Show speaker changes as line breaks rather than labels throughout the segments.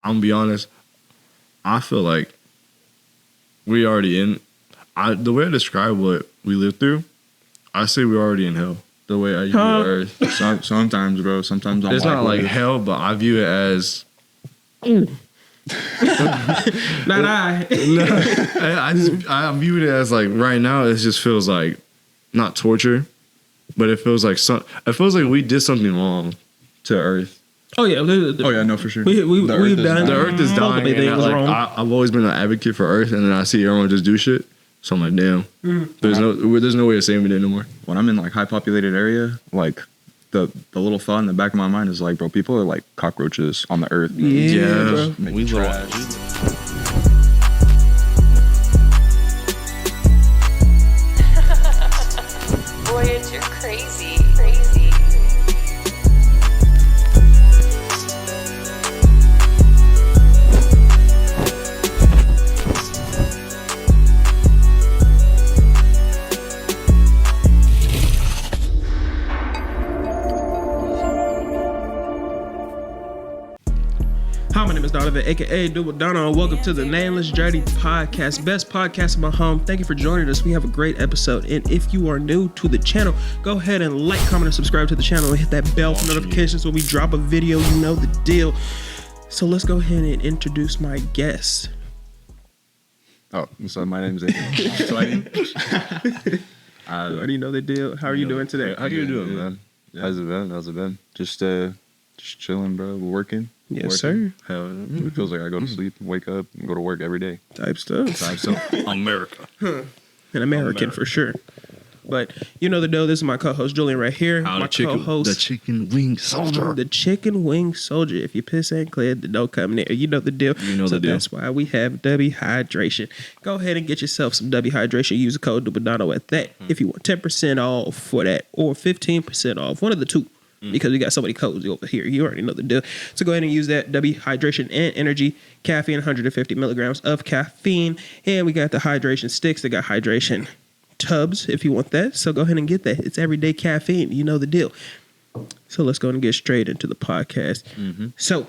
I'm gonna be honest. I feel like we already in. The way I describe what we lived through, I say we're already in hell. The way I view Earth.
Sometimes, bro. Sometimes
it's not like hell, but I view it as.
Not I.
I view it as like right now. It just feels like not torture, but it feels like we did something wrong to Earth.
Oh yeah.
No, for sure.
The
Earth is dying. And I've always been an advocate for Earth, and then I see everyone just do shit. So I'm like, damn. There's no way of saving it no more.
When I'm in like high populated area, like the little thought in the back of my mind is like, bro, people are like cockroaches on the earth.
Yeah,
we trash.
Voyage, you're crazy.
Hi, my name is Donovan, aka DUBBLEDONO, and welcome to the Nameless Journey podcast, best podcast in my home. Thank you for joining us. We have a great episode, and if you are new to the channel, go ahead and like, comment, and subscribe to the channel, and hit that bell for notifications when we drop a video. You know the deal. So let's go ahead and introduce my guest.
Oh, so my name is AZVA.
I already know the deal. How are you doing today?
How you doing, man?
How's it been? Just chilling, bro. We're working.
Yes, sir.
Hell,
It feels like I go to sleep, wake up, and go to work every day.
Type stuff.
America.
An American for sure. But you know the deal. This is my co-host Julian right here. My co-host,
the chicken wing soldier.
The chicken wing soldier. If your piss ain't clear, then don't come near. You know the deal. So that's why we have Dubby Hydration. Go ahead and get yourself some Dubby Hydration. Use the code DUBBLEDONO at that. If you want 10% off for that, or 15% off, one of the two. Because we got so many codes over here. You already know the deal. So go ahead and use that. Dubby Hydration and Energy. Caffeine, 150 milligrams of caffeine. And we got the hydration sticks. They got hydration tubs if you want that. So go ahead and get that. It's everyday caffeine. You know the deal. So let's go and get straight into the podcast. So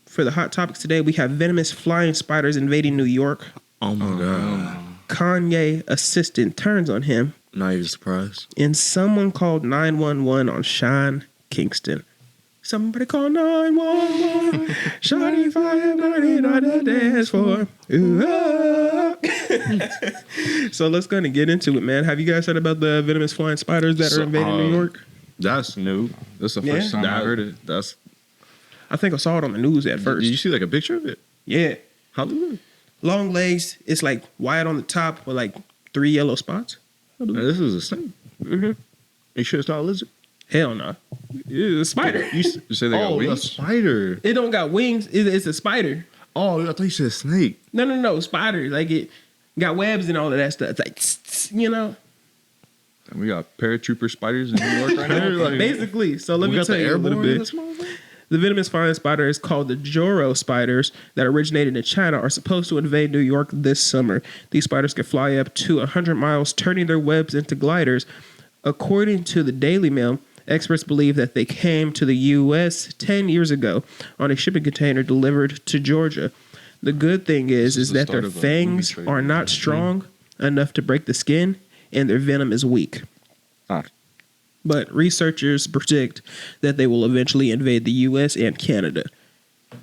for the hot topics today, we have venomous flying spiders invading New York.
Oh my God.
Kanye assistant turns on him.
Not even surprised.
And someone called 911 on Sean Kingston. Somebody call 911. Shawty fire burning on the dance floor. So let's go and get into it, man. Have you guys heard about the venomous flying spiders that are invading New York?
That's new.
That's the first time I heard it.
I think I saw it on the news at first.
Did you see like a picture of it?
Yeah.
How does it look?
Long legs. It's like white on the top with like 3 yellow spots.
This is a snake. You sure it's not a lizard?
Hell no. It's a spider.
You say they got wings?
A spider.
It don't got wings. It's a spider.
Oh, I thought you said a snake.
No. Spider. Like it got webs and all of that stuff. It's like, you know.
And we got paratrooper spiders in New York right now.
Like, basically. So let me tell you a little bit. The venomous flying spider is called the Joro spiders that originated in China are supposed to invade New York this summer. These spiders can fly up to 100 miles, turning their webs into gliders. According to the Daily Mail, experts believe that they came to the U.S. 10 years ago on a shipping container delivered to Georgia. The good thing is that their fangs are not strong enough to break the skin, and their venom is weak. But researchers predict that they will eventually invade the U.S. and Canada.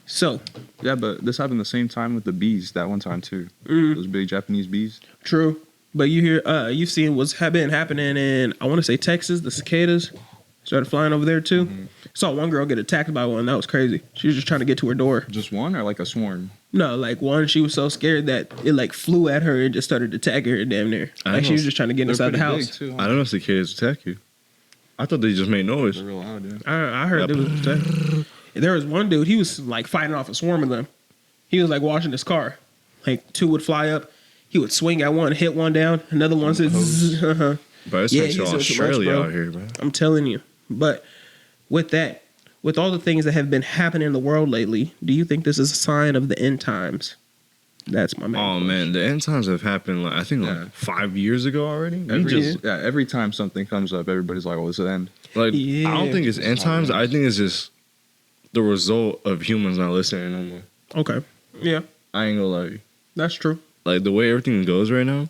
So,
yeah, but this happened the same time with the bees that one time too. Those big Japanese bees.
True, but you've seen what's been happening in, I want to say Texas. The cicadas started flying over there too. Saw one girl get attacked by one. That was crazy. She was just trying to get to her door.
Just one or like a swarm?
No, like one. She was so scared that it like flew at her and just started attacking her damn near. Like she was just trying to get inside the house.
Too, huh?
I don't know if cicadas attack you. I thought they just made noise.
They're real loud, yeah.
I heard there was one dude. He was like fighting off a swarm of them. He was like washing his car. Like 2 would fly up. He would swing at one, hit one down. Another one said,
But it's like Australia out here, bro.
I'm telling you. But with that, with all the things that have been happening in the world lately, do you think this is a sign of the end times? That's my main question.
Man, the end times have happened, like, I think, like 5 years ago already.
Every time something comes up, everybody's like, "Oh, it's the end."
Like, I don't think it's end times. I think it's just the result of humans not listening no more.
Okay. Yeah,
I ain't gonna lie.
that's true.
Like the way everything goes right now,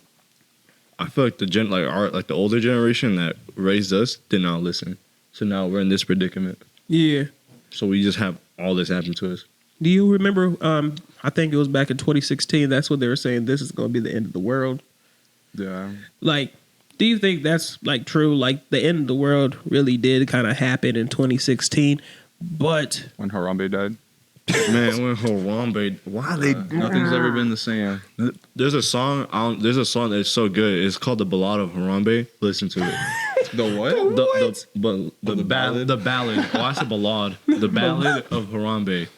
I feel like the older generation that raised us did not listen. So now we're in this predicament.
Yeah.
So we just have all this happen to us.
Do you remember? I think it was back in 2016. That's when they were saying this is going to be the end of the world.
Yeah.
Like, do you think that's like true? Like, the end of the world really did kind of happen in 2016, but
When Harambe died.
Man, when Harambe, why they?
Nothing's ever been the same.
There's a song. There's a song that's so good. It's called "The Ballad of Harambe." Listen to it.
The what?
The ballad. The ballad. Oh, I said ballad. The ballad of Harambe.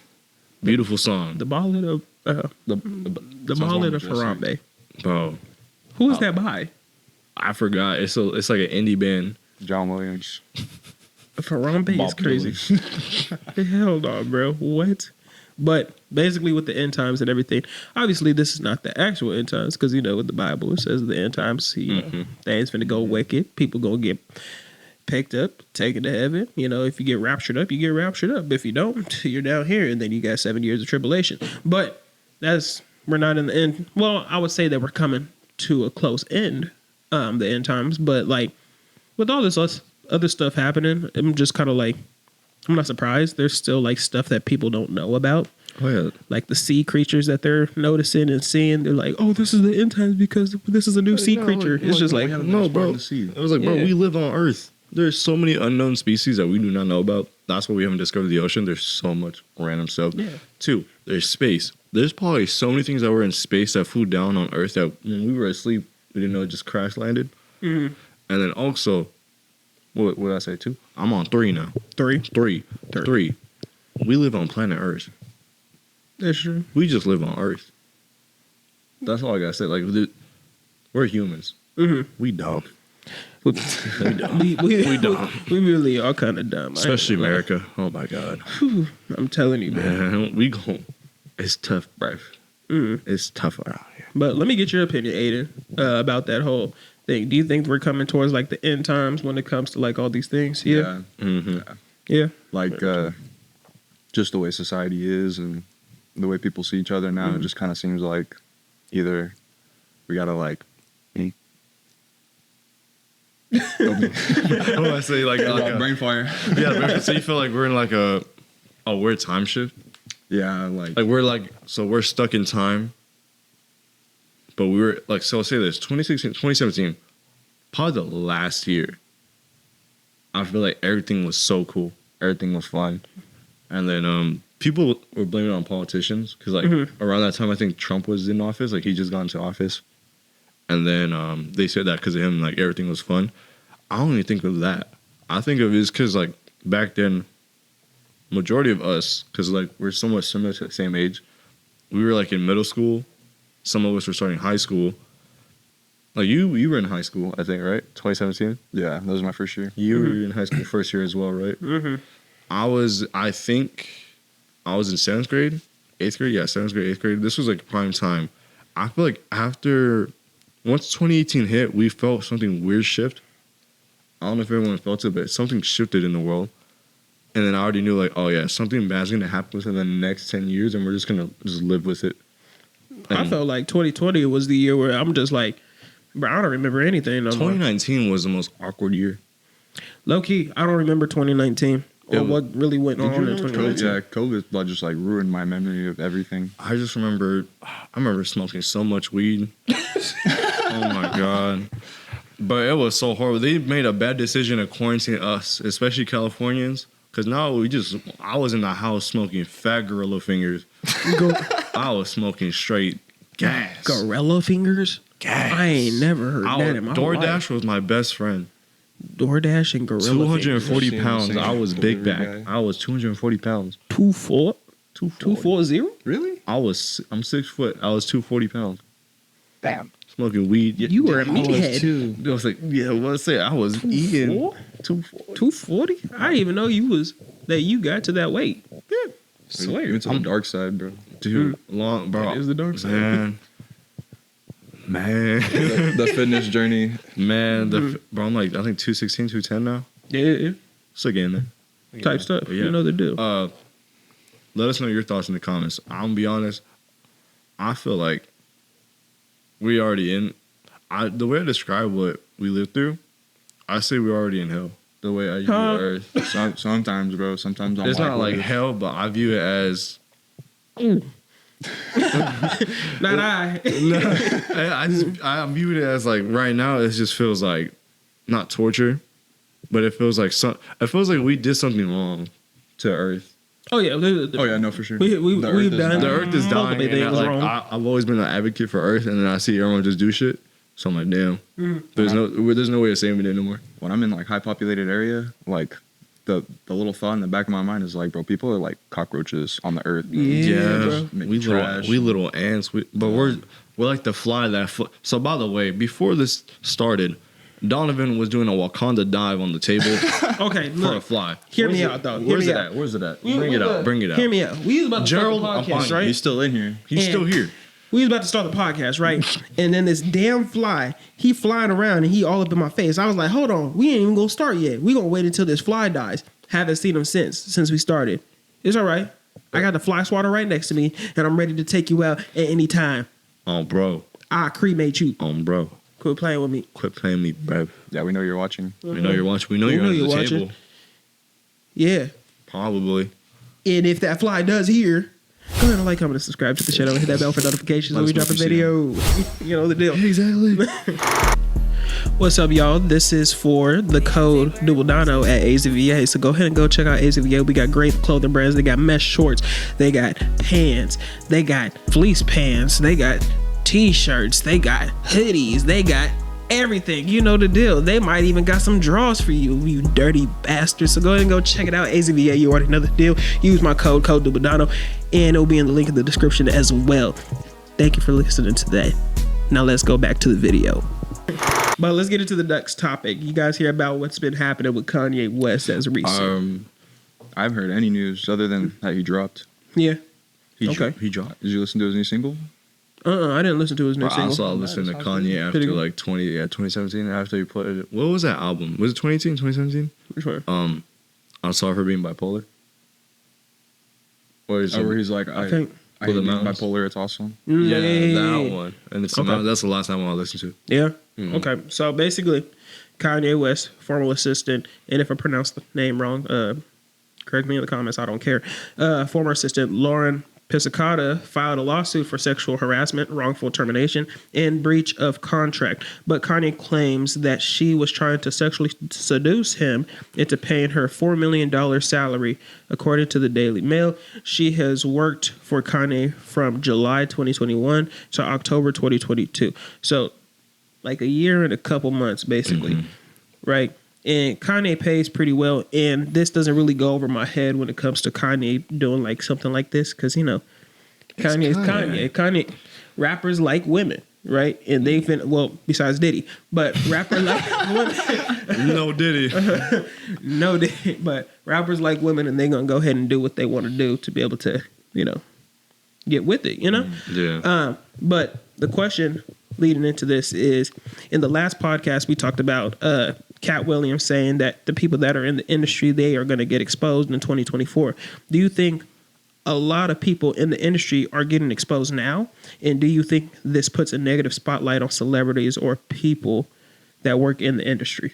Beautiful song,
the ballad of the ballad of Harambe.
bro.
Who is that by?
I forgot. It's like an indie band.
John Williams.
Harambe is
Bob
crazy. Hell no, bro. What? But basically, with the end times and everything, obviously, this is not the actual end times because you know, with the Bible, it says the end times, things finna go wicked. People gonna get picked up, taken to heaven. You know, if you get raptured up, you get raptured up. If you don't, you're down here, and then you got 7 years of tribulation. But we're not in the end. Well, I would say that we're coming to a close end, the end times. But like with all this other stuff happening, I'm just kind of like, I'm not surprised. There's still like stuff that people don't know about.
Oh yeah,
Like the sea creatures that they're noticing and seeing. They're like, oh, this is the end times because this is a new sea creature. It's just like,
no, bro. It was like, bro,
Yeah.
we live on Earth. There's so many unknown species that we do not know about. That's why we haven't discovered the ocean. There's so much random stuff.
Yeah.
2, there's space. There's probably so many things that were in space that flew down on Earth that when we were asleep, we didn't know it just crash landed.
Mhm.
And then also, what did I say? 2? I'm on 3 now.
3.
3. We live on planet Earth.
That's true.
We just live on Earth. That's all I gotta say. Like, we're humans.
Mhm.
We dumb.
We dumb. We really are kind of dumb.
Especially America. Oh my God.
I'm telling you, man.
Man, we go. It's tough, bruv. It's tough around here.
But let me get your opinion, Aiden, about that whole thing. Do you think we're coming towards like the end times when it comes to like all these things? Yeah. Yeah.
Like, just the way society is and the way people see each other now, it just kind of seems like either we gotta like
What do I say? Like
brain fire.
yeah. So you feel like we're in like a weird time shift.
Yeah, like
We're stuck in time. But we were like, so I'll say this: 2017, probably the last year. I feel like everything was so cool. Everything was fine. And then people were blaming it on politicians because like around that time I think Trump was in office, like he just got into office, and then they said that because of him, like everything was fun. I don't even think of that. I think of it as because like back then, majority of us, because like we're somewhat similar to the same age, we were like in middle school. Some of us were starting high school. Like you were in high school, I think, right? 2017.
yeah, that was my first year.
You were in high school first year as well, right?
Mm-hmm.
I think I was in 7th grade, 8th grade. Yeah, 7th grade, 8th grade. This was like prime time. I feel like once 2018 hit, we felt something weird shift. I don't know if everyone felt it, but something shifted in the world. And then I already knew like, oh yeah, something bad's going to happen within the next 10 years and we're just going to just live with it.
I felt like 2020 was the year where I'm just like, bro, I don't remember anything.
2019 was the most awkward year.
Low key, I don't remember 2019 or what really went on in 2019.
Yeah, COVID just like ruined my memory of everything.
I remember smoking so much weed. Oh my God. But it was so horrible. They made a bad decision to quarantine us, especially Californians. Because now I was in the house smoking fat gorilla fingers. I was smoking straight gas.
Gorilla fingers?
Gas.
I ain't never heard that in my
DoorDash
life.
was my best friend.
DoorDash and gorilla
240
fingers.
pounds. I was big
Delivery
back.
guy.
I was 240 pounds.
240?
Really?
I'm 6 foot. I was 240 pounds.
Damn.
Smoking weed.
You were a meathead.
Too.
I was like, yeah, let's say I was eating
240? I didn't even know you got to that weight.
Yeah.
Swear. You went to the dark side, bro.
Dude, long, bro.
That is the dark side.
Man.
The fitness journey.
Man, bro, I'm like, I think 216, 210 now.
Yeah.
Still getting there.
Type stuff.
Yeah.
You know the deal.
let us know your thoughts in the comments. I'm gonna be honest. I feel like we already in. The way I describe what we lived through, I say we're already in hell. The way I view Earth.
Sometimes, bro. Sometimes I'm
it's not like hell, but I view it as.
Not I.
I view it as like right now. It just feels like not torture, but it feels like It feels like we did something wrong to Earth.
Oh yeah.
No, for sure.
We've done.
The Earth is dying. And
wrong.
I've always been an advocate for Earth, and then I see everyone just do shit. So I'm like, damn. There's no way of saving it anymore.
When I'm in like high populated area, like the little thought in the back of my mind is like, bro, people are like cockroaches on the earth.
Yeah, bro.
We little ants. But we're like the fly that. So by the way, before this started, Donovan was doing a Wakanda dive on the table.
Okay,
for a fly.
Hear me out, though.
Where's it at? Bring it out. Bring it out.
Hear me out. We was about to
Gerald,
start the podcast, right?
He's still in here.
He's still here.
We was about to start the podcast, right? And then this damn fly, he flying around and he all up in my face. I was like, hold on, we ain't even gonna start yet. We gonna wait until this fly dies. Haven't seen him since we started. It's all right. I got the fly swatter right next to me, and I'm ready to take you out at any time.
Oh, bro.
I cremate you.
Bro.
Quit playing with me.
Quit playing me, bro.
Yeah, we know you're watching.
We know you're watching. We know you're under the
watching.
table.
Yeah.
Probably.
And if that fly does here, go ahead and like, comment, and subscribe to the channel. Hit that bell for notifications when we drop a video. You know the deal.
Exactly.
What's up, y'all? This is for the code DUBBLEDONO at AZVA. So go ahead and go check out AZVA. We got great clothing brands. They got mesh shorts. They got pants. They got fleece pants. They got t-shirts. They got hoodies. They got everything. You know the deal. They might even got some draws for you, you dirty bastards. So go ahead and go check it out. AZVA, you already know the deal. Use my code DUBBLEDONO, and it'll be in the link in the description as well. Thank you for listening to that. Now let's go back to the video. But let's get into the next topic. You guys hear about what's been happening with Kanye West as recent?
I haven't heard any news other than that he dropped.
Yeah.
He
dropped. Did you listen to his new single?
I didn't listen to his new single.
I also listened to Kanye after like 2017. After he put it, what was that album? Was it 2018, 2017?
Which one?
I'm sorry for being bipolar.
Where he's like, I think
For the Mountains.
Bipolar, it's awesome.
Yeah, that one. And it's
Okay.
that's the last album I listened to.
Yeah.
Mhm.
Okay. So basically, Kanye West, former assistant, and if I pronounce the name wrong, correct me in the comments. I don't care. Former assistant Lauren Piscicata filed a lawsuit for sexual harassment, wrongful termination, and breach of contract. But Kanye claims that she was trying to sexually seduce him into paying her $4 million salary. According to the Daily Mail, she has worked for Kanye from July 2021 to October 2022. So like a year and a couple months, basically, right? And Kanye pays pretty well, and this doesn't really go over my head when it comes to Kanye doing like something like this, because you know, Kanye's Kanye. Kanye, rappers like women, right? And they've been, well, besides Diddy, but rappers like women.
No Diddy.
No Diddy, but rappers like women, and they're gonna go ahead and do what they want to do to be able to, you know, get with it, you know?
Yeah.
But the question leading into this is, in the last podcast we talked about Cat Williams saying that the people that are in the industry, they are going to get exposed in 2024. Do you think a lot of people in the industry are getting exposed now? And do you think this puts a negative spotlight on celebrities or people that work in the industry?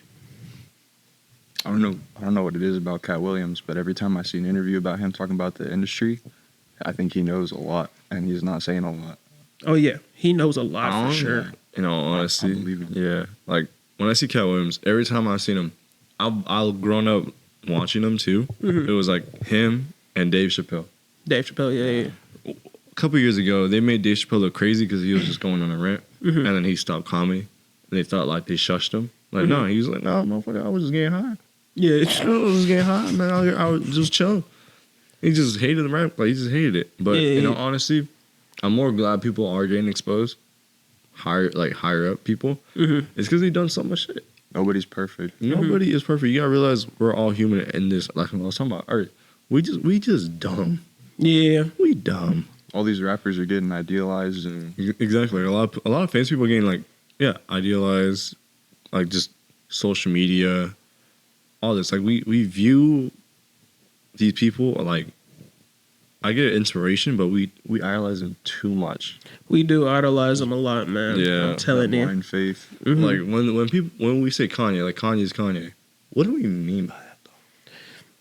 I don't know what it is about Cat Williams, but every time I see an interview about him talking about the industry, I think he knows a lot, and he's not saying a lot.
Oh yeah, he knows a lot for sure.
In all honesty,
I believe it.
Yeah. Like when I see Cat Williams, every time I've seen him, I've grown up watching him too. It was like him and Dave Chappelle.
Dave Chappelle, yeah.
A couple years ago, they made Dave Chappelle look crazy because he was just going on a rant, and then he stopped comedy. They thought like they shushed him. Like no, he was like, no, motherfucker, I was just getting high.
Yeah,
I was just getting high, man. I was just chill. He just hated the rap. Like he just hated it. But in all honesty, I'm more glad people are getting exposed. Higher up people. It's because they've done so much shit.
Nobody's perfect.
Nobody is perfect. You gotta realize we're all human in this. Like I was talking about Earth. We just dumb.
Yeah,
We dumb.
All these rappers are getting idealized, and
Exactly. A lot of famous people are getting like idealized, like just social media, all this. Like we view these people like I get inspiration, but we idolize him too much.
We do idolize him a lot, man.
Yeah.
I'm telling
That
you.
blind faith.
Like when we say Kanye, like Kanye's Kanye, what do we mean by that though?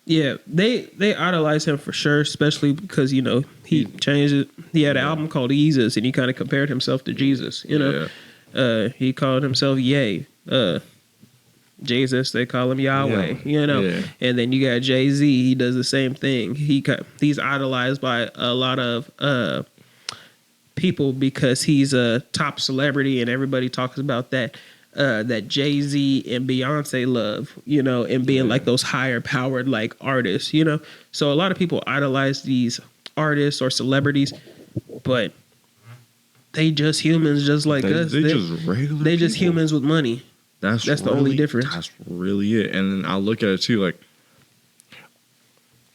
Yeah, they idolize him for sure, especially because, you know, he changed it. He had an album called Jesus, and he kind of compared himself to Jesus, you know. He called himself Ye. Jesus, they call him Yahweh, you know.
Yeah.
And then you got Jay-Z, he does the same thing. He's idolized by a lot of people because he's a top celebrity, and everybody talks about that Jay-Z and Beyonce love, you know, and being like those higher powered like artists, you know. So a lot of people idolize these artists or celebrities, but they just humans just like us.
They just regular.
They just
people.
humans with money. That's the only difference.
That's really it. And then I look at it too, like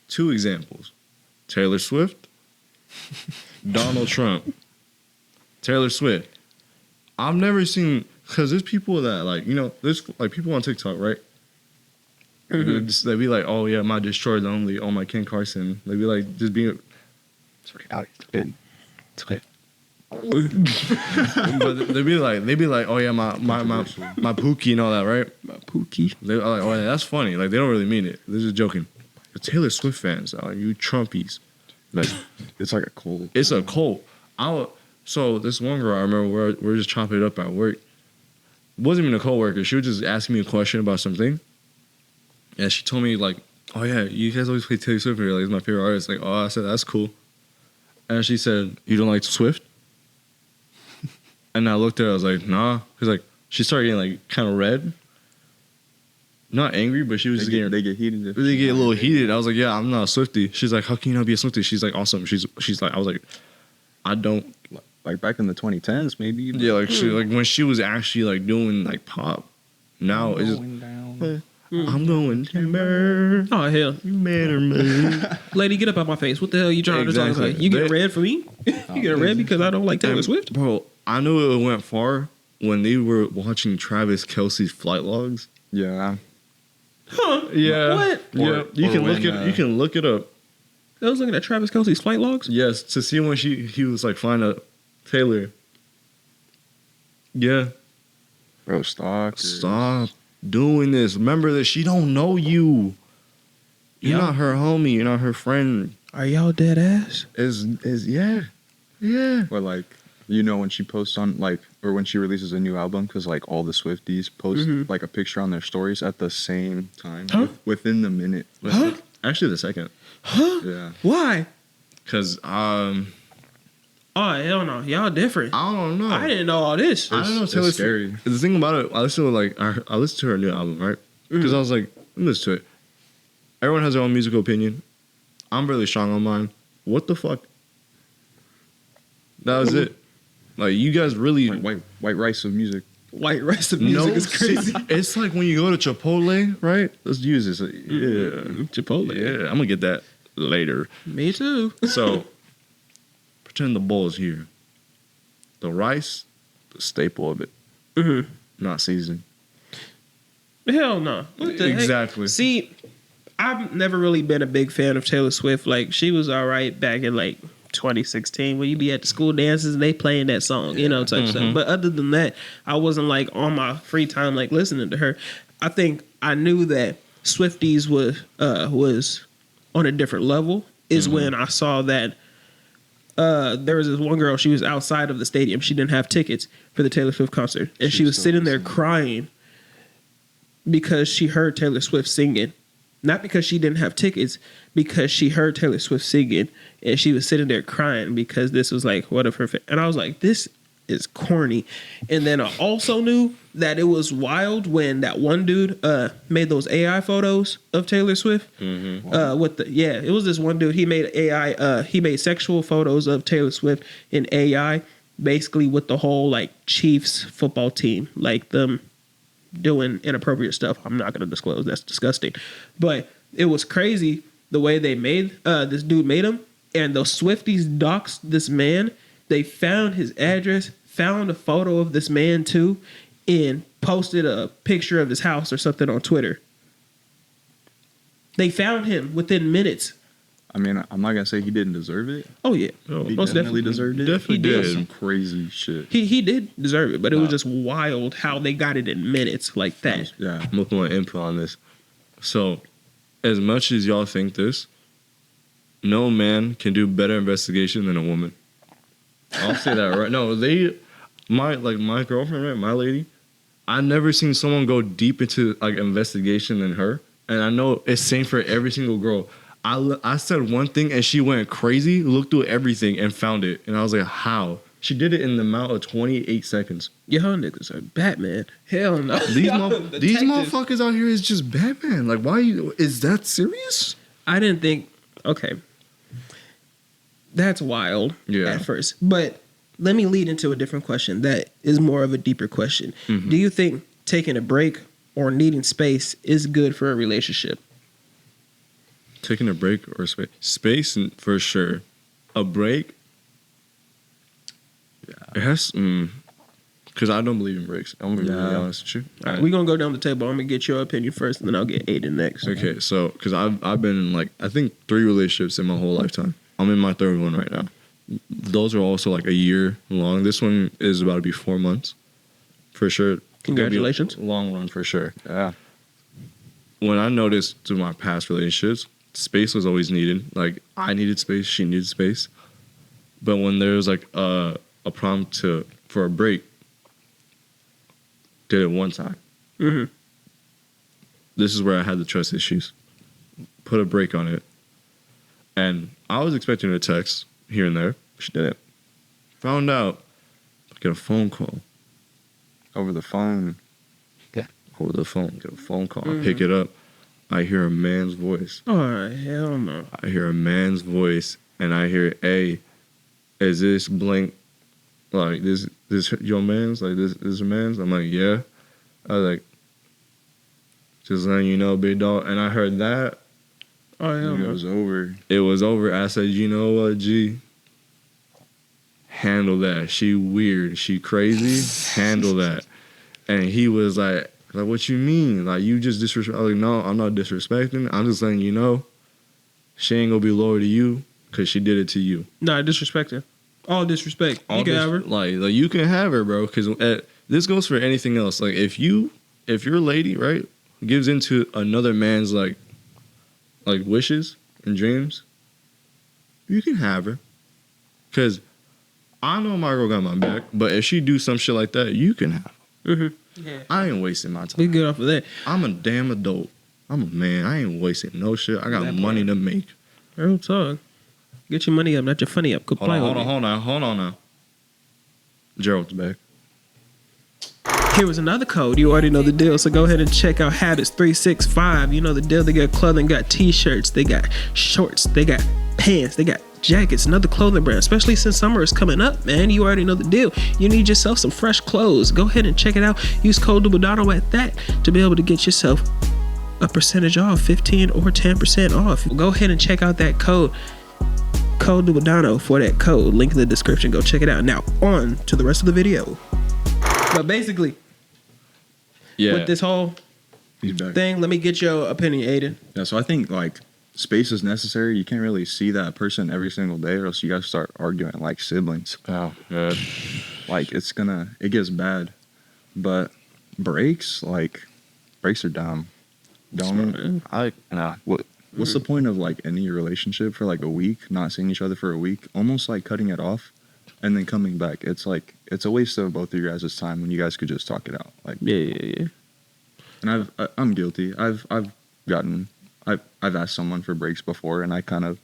2 examples: Taylor Swift, Donald Trump. Taylor Swift. I've never seen, because there's people that like, you know, there's like people on TikTok, right? They be like, oh yeah, my destroyed lonely, oh my Ken Carson. They be like, just being.
Sorry,
But they be like, oh yeah, my Pookie and all that, right?
My Pookie.
They're like, oh yeah, that's funny. Like they don't really mean it. They're just joking. The Taylor Swift fans are like, you Trumpies. Like
it's like a cult.
it's a cult. So this one girl I remember we're just chopping it up at work. It wasn't even a coworker. She was just asking me a question about something, and she told me like, oh yeah, you guys always play Taylor Swift. Like, it's my favorite artist. Like, oh, I said that's cool. And she said, you don't like Swift? And I looked at her, I was like, nah. Because, like, she started getting, like, kind of red. Not angry, but she was just getting...
They get heated.
They get a little heated. I was like, yeah, I'm not a Swiftie. She's like, how can you not be a Swiftie? She's like, awesome. She's like, I was like, I don't...
Like, back in the 2010s, maybe.
Yeah, like, she, like when she was actually, like, doing, like, pop. Now it's just...
Down.
I'm going timber.
Oh, hell.
You mad or mad?
Lady, get up out my face. What the hell are you trying to talk
Exactly.
about? You get a red for me? You get a red because I don't like Taylor Swift?
Bro, I knew it went far when they were watching Travis Kelce's flight logs.
Yeah.
Huh?
Yeah.
What?
Yeah. You can look it up.
I was looking at Travis Kelce's flight logs?
Yes, to see when he was like flying a Taylor. Yeah.
Bro, stop
doing this. Remember that she don't know you. You're not her homie. You're not her friend.
Are y'all dead ass?
Is yeah.
Or like, you know, when she posts on like, or when she releases a new album, because like all the Swifties post like a picture on their stories at the same time, within the minute.
Huh?
Actually, the second.
Huh?
Yeah.
Why?
Because
Oh, hell no. Y'all different.
I don't know.
I didn't know all this.
I don't know.
It's scary.
The thing about it, I listened to her new album, right? Because I was like, let me listen to it. Everyone has their own musical opinion. I'm really strong on mine. What the fuck? That was it. Like, you guys really...
Like white rice of music.
White rice of music is crazy.
It's like when you go to Chipotle, right? Let's use this. Yeah.
Chipotle.
Yeah, I'm going to get that later.
Me too.
So, pretend the bowl is here. The rice, the staple of it. Not seasoned.
Hell no. What the
Exactly.
Heck? See, I've never really been a big fan of Taylor Swift. Like, she was all right back in like 2016 when you be at the school dances and they playing that song, you know, type stuff. But other than that, I wasn't like on my free time like listening to her. I think I knew that Swifties was on a different level is when I saw that there was this one girl, she was outside of the stadium. She didn't have tickets for the Taylor Swift concert. And she was sitting there crying because she heard Taylor Swift singing. Not because she didn't have tickets, because she heard Taylor Swift singing, and she was sitting there crying because this was like one of her. And I was like, this is corny. And then I also knew that it was wild when that one dude made those AI photos of Taylor Swift. It was this one dude. He made AI. He made sexual photos of Taylor Swift in AI, basically with the whole like Chiefs football team, like them doing inappropriate stuff. I'm not going to disclose. That's disgusting. But it was crazy the way they made this dude made him. And the Swifties doxed this man. They found his address, found a photo of this man too, and posted a picture of his house or something on Twitter. They found him within minutes
I mean, I'm not gonna say he didn't deserve it.
Oh yeah,
He
most
definitely deserved it.
Definitely
He did
did.
some crazy shit.
He did deserve it, but it was just wild how they got it in minutes like that.
Yeah.
I'm looking at my input on this. So, as much as y'all think this, no man can do better investigation than a woman. I'll say that right. No, my girlfriend, right, my lady. I've never seen someone go deep into like investigation than her, and I know it's same for every single girl. I said one thing and she went crazy, looked through everything and found it, and I was like, how? She did it in the amount of 28 seconds.
Y'all niggas are Batman. Hell no.
These motherfuckers out here is just Batman. Like, why is that serious?
I didn't think. Okay, that's wild.
Yeah.
At first, but let me lead into a different question. That is more of a deeper question.
Mm-hmm.
Do you think taking a break or needing space is good for a relationship?
Taking a break or space? Space, for sure. A break? Yeah. It has, because I don't believe in breaks. I'm going to be really honest with you.
All right, we're going to go down the table. I'm going to get your opinion first, and then I'll get Aiden next.
Okay, so, because I've been in, like, I think 3 relationships in my whole lifetime. I'm in my 3rd one right now. Those are also, like, a year long. This one is about to be 4 months, for sure.
Congratulations.
Long run, for sure.
Yeah.
When I noticed through my past relationships, space was always needed. Like, I needed space, she needed space. But when there was like a prompt for a break, did it one time.
Mm-hmm.
This is where I had the trust issues. Put a break on it. And I was expecting a text here and there. She didn't. Found out. Get a phone call.
Over the phone.
Over the phone. Get a phone call. I pick it up. I hear a man's voice.
Oh, hell no.
I hear a man's voice, and I hear, "Hey, is this blank? Like this your man's? Like this your man's?" I'm like, "Yeah." I was like, "Just letting you know, big dog." And I heard that.
Oh, hell
It
no.
was over.
It was over. I said, "You know what, G? Handle that. She weird. She crazy. Handle that." And he was like, what you mean? Like, you just disrespect? I was like, no, I'm not disrespecting. I'm just letting you know she ain't gonna be loyal to you because she did it to you.
Nah, disrespecting. All disrespect. You can have her.
Like you can have her, bro. Because this goes for anything else. Like, if your lady, right, gives into another man's like wishes and dreams, you can have her. Because I know my girl got my back, but if she do some shit like that, you can have her.
Mm-hmm. Yeah.
I ain't wasting my time.
We get off of that.
I'm a damn adult. I'm a man. I ain't wasting no shit. I got money to make.
Real talk. Get your money up, not your funny up.
Hold on now. Gerald's back.
Here was another code. You already know the deal, so go ahead and check out Habits 365. You know the deal. They got clothing, got t-shirts, they got shorts, they got pants, they got jackets, another clothing brand, especially since summer is coming up, man. You already know the deal. You need yourself some fresh clothes. Go ahead and check it out. Use code DUBBLEDONO at that to be able to get yourself a percentage off, 15 or 10% off. Go ahead and check out that code DUBBLEDONO for that code. Link in the description. Go check it out. Now on to the rest of the video. But basically, with this whole thing, let me get your opinion, Aiden.
Yeah, so I think like space is necessary. You can't really see that person every single day, or else you guys start arguing like siblings.
Oh, God.
Like it gets bad. But breaks are dumb. What's the point of like ending your relationship for like a week, not seeing each other for a week, almost like cutting it off, and then coming back? It's like it's a waste of both of your guys' time when you guys could just talk it out. Like
Yeah.
And I'm guilty. I've asked someone for breaks before, and I kind of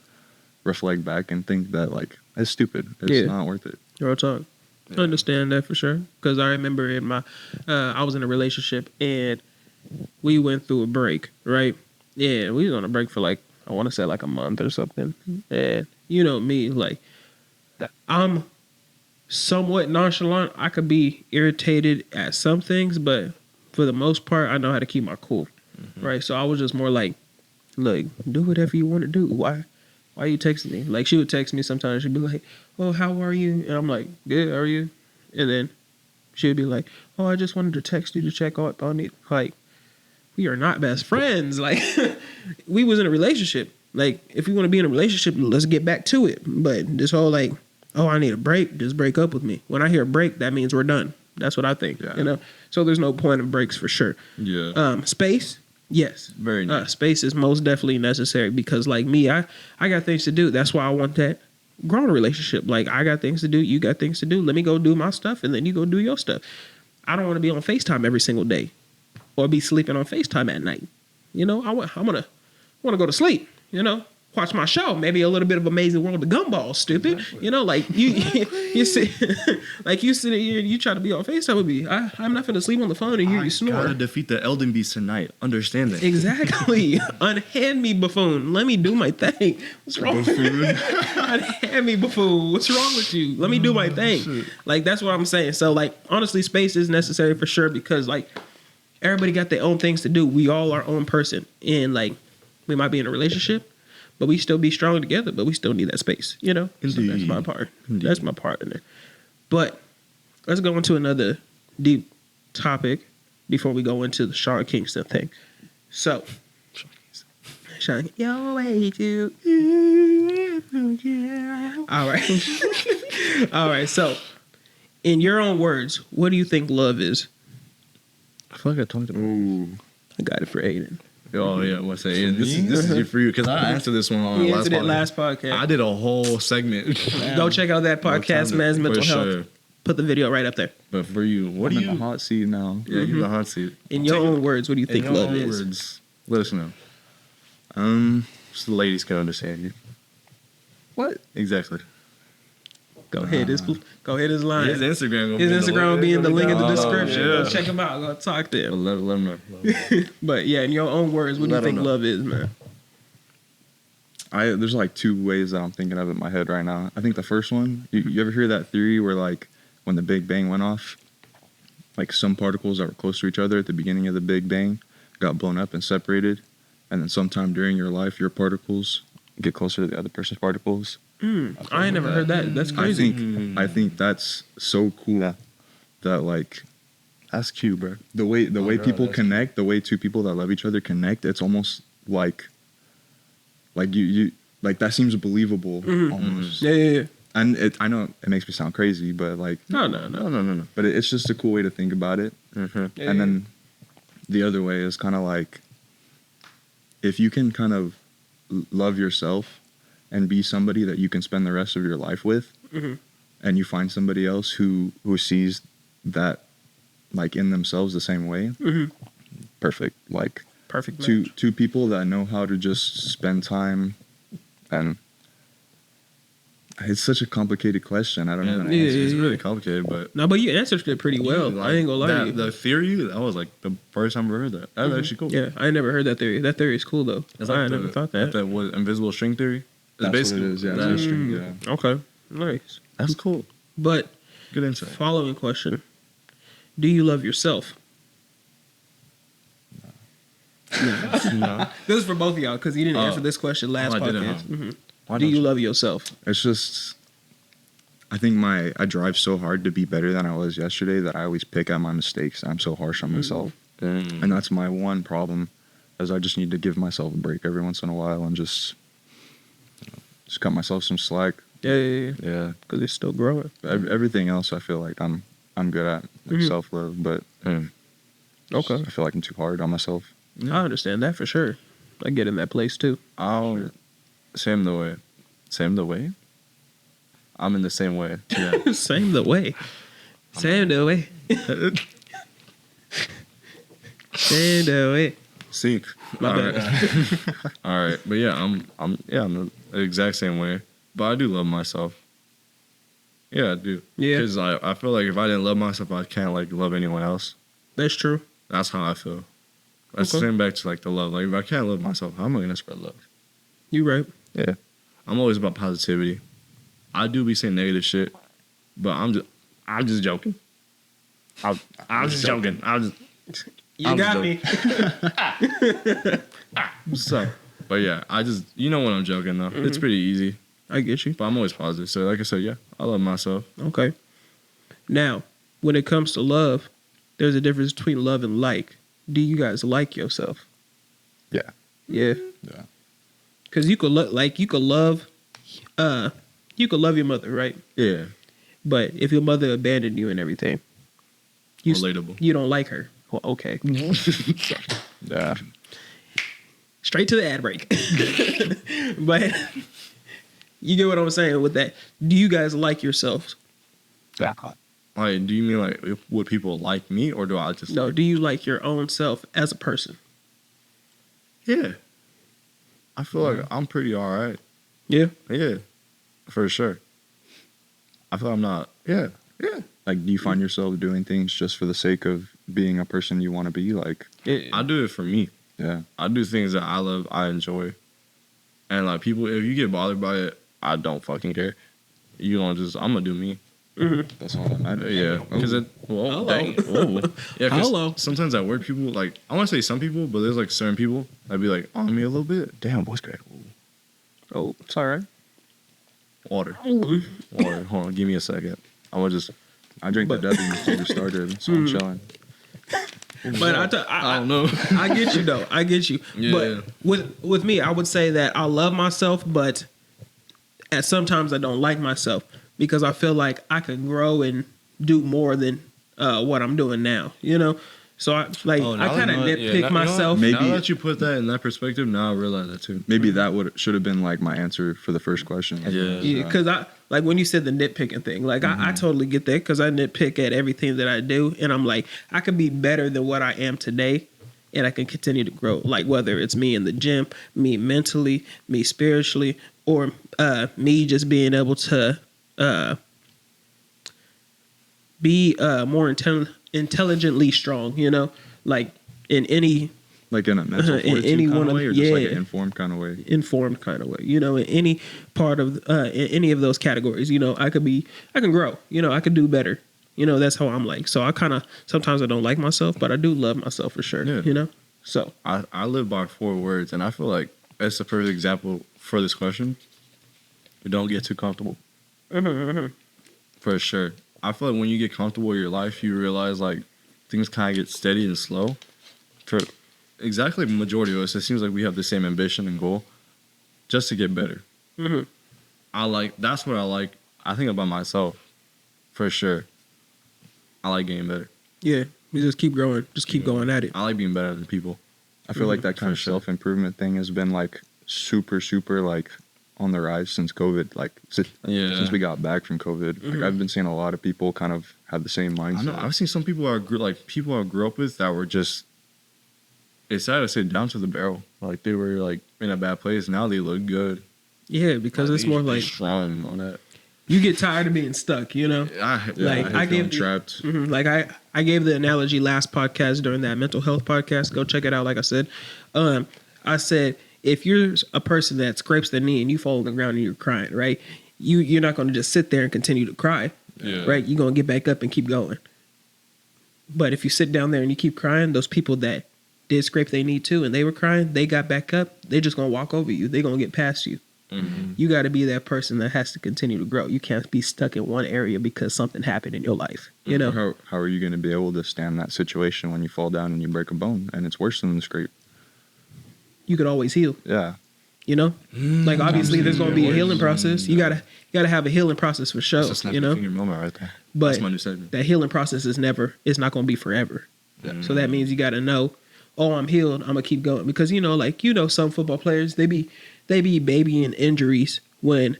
reflect back and think that like it's stupid. It's not worth it.
Real talk. I understand that for sure. Because I remember in my, I was in a relationship and we went through a break, right? Yeah, we was on a break for like, I want to say like a month or something. And you know me, like, I'm somewhat nonchalant. I could be irritated at some things, but for the most part, I know how to keep my cool, right? So I was just more like, look, do whatever you want to do. Why are you texting me? Like, she would text me sometimes. She'd be like, oh, how are you? And I'm like, good, how are you? And then she would be like, oh, I just wanted to text you to check up on it. Like, we are not best friends. Like, we was in a relationship. Like, if you want to be in a relationship, let's get back to it. But this whole like, oh, I need a break, just break up with me. When I hear break, that means we're done. That's what I think.
Yeah.
You know? So there's no point of breaks for sure.
Yeah.
Space, yes.
Very nice.
Space is most definitely necessary because like me, I got things to do. That's why I want that grown relationship. Like, I got things to do, you got things to do. Let me go do my stuff and then you go do your stuff. I don't want to be on FaceTime every single day or be sleeping on FaceTime at night. You know, I want to go to sleep, you know, watch my show, maybe a little bit of Amazing World of Gumball, stupid. Exactly. You know, like you sit like you sit here and you try to be on FaceTime with me. I'm not gonna sleep on the phone and hear you snore.
I gotta defeat the Elden Beast tonight. Understand that.
Exactly. Unhand me, buffoon. Let me do my thing. What's wrong with you? Unhand me, buffoon. What's wrong with you? Let me do my thing. Shit. Like, that's what I'm saying. So, like, honestly, space is necessary for sure because, like, everybody got their own things to do. We all our own person. And, like, we might be in a relationship, but we still be strong together, but we still need that space, you know?
Indeed.
So that's my part.
Indeed.
That's my part in there. But let's go into another deep topic before we go into the Sean Kingston thing. So, Sean, you're way too. All right. All right. So, in your own words, what do you think love is?
I feel like I talked about
Ooh.
I got it for Aiden.
Oh yeah, what's that? This is for you because I answered this one on
He
our
answered it last podcast.
I did a whole segment.
Go check out that podcast, Man's Mental Health. Put the video right up there.
But for you, what
I'm
do
in
you?
the hot seat now.
Yeah, you're the hot seat.
In your own words, what do you think
In your
love
own
is?
words, let us know. So the ladies can understand you.
What?
Exactly.
Go ahead. Go ahead his line.
His Instagram.
His Instagram will be in the link in the description.
Yeah.
Go check him out. Go talk to him.
Let him know.
But yeah, in your own words, what do you think love is, man?
There's like two ways that I'm thinking of in my head right now. I think the first one, you ever hear that theory where like when the Big Bang went off, like some particles that were close to each other at the beginning of the Big Bang got blown up and separated, and then sometime during your life, your particles get closer to the other person's particles.
I ain't never heard that. That's crazy.
I think that's so cool that like
That's cute, bro.
the way people connect, the way two people that love each other connect, it's almost like you like that seems believable almost.
Yeah.
And I know it makes me sound crazy, but like
No.
but it's just a cool way to think about it.
Mm-hmm.
Yeah,
And then the other way is kind of like if you can kind of love yourself and be somebody that you can spend the rest of your life with, and you find somebody else who sees that like in themselves the same way, perfect. Like
perfect match.
two people that know how to just spend time, and it's such a complicated question. I don't know. How to
Yeah,
answer.
It's really complicated, but
No, but you answered it pretty well.
like,
I ain't gonna lie to you.
The theory, that was like the first time I ever heard that. That's actually cool.
Yeah, I ain't never heard that theory. That theory is cool though.
It's
I
like
never thought that.
That was invisible string theory.
That's
basically
what it is. Yeah,
that.
it's a string, yeah.
Okay, nice.
That's cool.
But
Good insight.
following question: do you love yourself?
No.
This is for both of y'all because you didn't answer this question last
I didn't,
podcast.
Why
Do
don't
you love yourself?
It's just, I think I drive so hard to be better than I was yesterday that I always pick at my mistakes. I'm so harsh on myself, and that's my one problem. Is I just need to give myself a break every once in a while and just cut myself some slack.
Yeah.
Yeah,
Because it's still growing.
everything else I feel like I'm good at, like self love, but
Okay.
I feel like I'm too hard on myself.
I understand that for sure. I get in that place too.
Same the way. I'm in the same way. Yeah.
Same the way. Same the way. Same the way.
See,
My
all
bad.
right. All right, but yeah, I'm the exact same way. But I do love myself. Yeah, I do.
Yeah.
Because I feel like if I didn't love myself, I can't like love anyone else.
That's true.
That's how I feel. That's
Okay.
the same back to like the love. Like if I can't love myself, how am I gonna spread love?
You right.
Yeah, I'm always about positivity. I do be saying negative shit, but I'm just joking. I'm just joking.
You
I'm
got
joking.
me.
So, but yeah, you know when I'm joking though. It's pretty easy.
I get you.
But I'm always positive. So like I said, yeah, I love myself.
Okay. Now, when it comes to love, there's a difference between love and like. Do you guys like yourself?
Yeah.
Yeah.
Yeah.
Because you could love your mother, right?
Yeah.
But if your mother abandoned you and everything,
Relatable.
you don't like her. Well, okay.
Yeah.
Straight to the ad break. But you get what I'm saying with that. Do you guys like yourselves?
Yeah.
Like, do you mean like would people like me, or do I just
No, do you like your own self as a person?
Yeah. I feel like I'm pretty all right.
Yeah.
Yeah, for sure. I feel I'm not. Yeah.
Like, do you find yourself doing things just for the sake of being a person you want to be? Like,
I do it for me.
yeah.
I do things that I love, I enjoy. And like people, if you get bothered by it, I don't fucking care. You don't just, I'm gonna do me.
That's all that matters.
Yeah. Because
Hello.
dang. Whoa. Yeah, 'cause
Hello.
sometimes at work, people like, I want to say some people, but there's like certain people that'd be like, on me a little bit. Damn, voice crack.
Oh, it's all right.
Water. Water. Hold on, give me a second. I want to just.
I drink the Dubby until we started, so I'm chilling.
But
I don't know.
I get you though. I get you.
Yeah.
But with me, I would say that I love myself, but at sometimes I don't like myself because I feel like I could grow and do more than what I'm doing now. You know, so I kind of nitpick myself.
Maybe-
Now that you put that in that perspective, now I realize that too.
Maybe that should have been like my answer for the first question.
Yeah.
Because I like when you said the nitpicking thing, like I totally get that because I nitpick at everything that I do, and I'm like I could be better than what I am today, and I can continue to grow. Like whether it's me in the gym, me mentally, me spiritually, or me just being able to be more intelligently strong. You know, like in any
Like in a mental
In
fortitude
any
kind
one
of
of-
way, or just like
yeah.
an informed kind of way.
informed kind of way, you know, in any part of in any of those categories, you know, I can grow, you know, I could do better, you know. That's how I'm like. So I kind of sometimes I don't like myself, but I do love myself for sure.
Yeah.
You know, so
I live by 4 words, and I feel like that's the perfect example for this question. Don't get too comfortable. For sure. I feel like when you get comfortable with your life, you realize like things kind of get steady and slow. For exactly the majority of us, it seems like we have the same ambition and goal, just to get better. That's what I like. I think about myself, for sure. I like getting better.
yeah, we just keep growing, just keep going at it.
I like being better than people.
I feel like that kind of
For sure.
self-improvement thing has been like super like on the rise since COVID. Like since we got back from COVID, like I've been seeing a lot of people kind of have the same mindset.
I know. I've seen some people people I grew up with that were just. It's sad to say down to the barrel. Like they were like in a bad place. Now they look good.
Yeah, because it's more like
strong on that.
you get tired of being stuck, you know. I gave
trapped.
Like I gave the analogy last podcast during that mental health podcast. Go check it out. Like I said, I said if you're a person that scrapes their knee and you fall on the ground and you're crying, right? You're not going to just sit there and continue to cry, right? You're going to get back up and keep going. But if you sit down there and you keep crying, those people that did scrape their knee too and they were crying, they got back up. They're just going to walk over you. They're going to get past you. You got to be that person that has to continue to grow. You can't be stuck in one area because something happened in your life. You know,
How are you going to be able to stand that situation when you fall down and you break a bone and it's worse than the scrape?
you could always heal.
Yeah.
You know, like obviously there's going to be a healing process. You gotta have a healing process for sure.
That's a
You know,
finger moment right there.
but
That's my new segment.
that healing process is not going to be forever. So that means you got to know, oh, I'm healed. I'm gonna keep going because some football players they be babying injuries when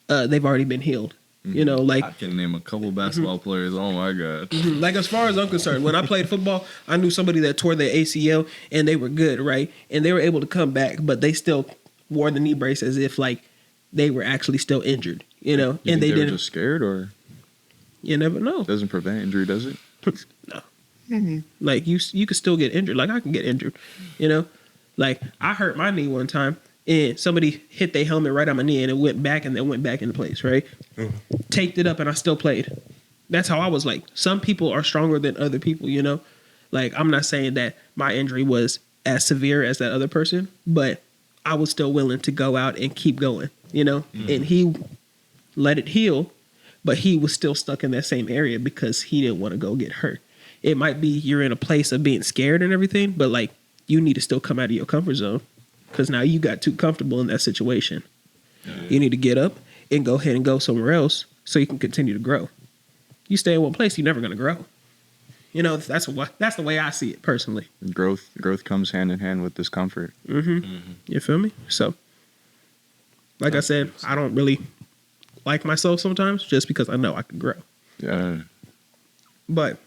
they've already been healed. You know, like
I can name a couple basketball players. Oh my god.
like as far as I'm concerned, when I played football, I knew somebody that tore their ACL and they were good, right? And they were able to come back, but they still wore the knee brace as if like they were actually still injured, you know.
You
and
think
they
were
didn't.
just scared, or
You never know.
doesn't prevent injury, does it?
No. Like you could still get injured. Like I can get injured, you know. Like I hurt my knee one time, and somebody hit their helmet right on my knee, and it went back and then went back into place, right? Taped it up, and I still played. That's how I was. Like some people are stronger than other people, you know. Like I'm not saying that my injury was as severe as that other person, but I was still willing to go out and keep going, you know. And he let it heal, but he was still stuck in that same area because he didn't want to go get hurt. It might be you're in a place of being scared and everything, but like you need to still come out of your comfort zone. because now you got too comfortable in that situation. You need to get up and go ahead and go somewhere else so you can continue to grow. You stay in one place, you're never going to grow. You know, that's the way I see it personally.
Growth comes hand in hand with discomfort.
You feel me? So, like I said, I don't really like myself sometimes just because I know I can grow.
Yeah.
But,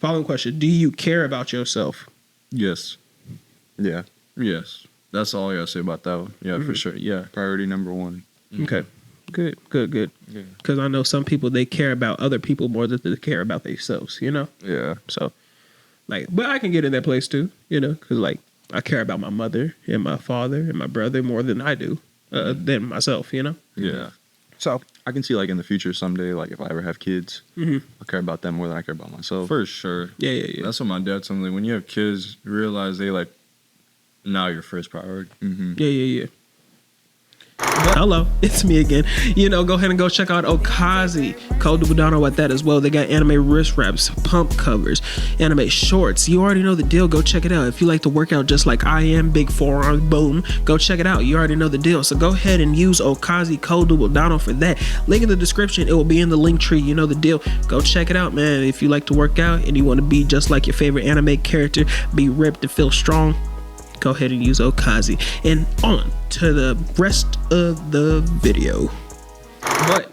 following question, do you care about yourself?
Yes.
Yeah.
Yes. That's all I gotta say about that one. Yeah, for sure. Yeah.
Priority number one.
Okay. Good.
Yeah.
Because I know some people, they care about other people more than they care about themselves, you know?
Yeah.
So, like, but I can get in that place too, you know? Because, like, I care about my mother and my father and my brother more than I do, than myself, you know?
Yeah.
So,
I can see, like, in the future someday, like, if I ever have kids, I care about them more than I care about myself.
For sure.
yeah.
That's what my dad told me. Like, when you have kids, you realize they like now your first priority.
Yeah. But hello, it's me again. You know, go ahead and go check out Okaze, Code DUBBLEDONO at that as well. They got anime wrist wraps, pump covers, anime shorts. You already know the deal. Go check it out. If you like to work out just like I am, big forearms, boom, go check it out. You already know the deal. So go ahead and use Okaze, Code DUBBLEDONO for that. Link in the description. It will be in the link tree. You know the deal. Go check it out, man. If you like to work out and you want to be just like your favorite anime character, be ripped and feel strong, go ahead and use Okaze. And on to the rest of the video. But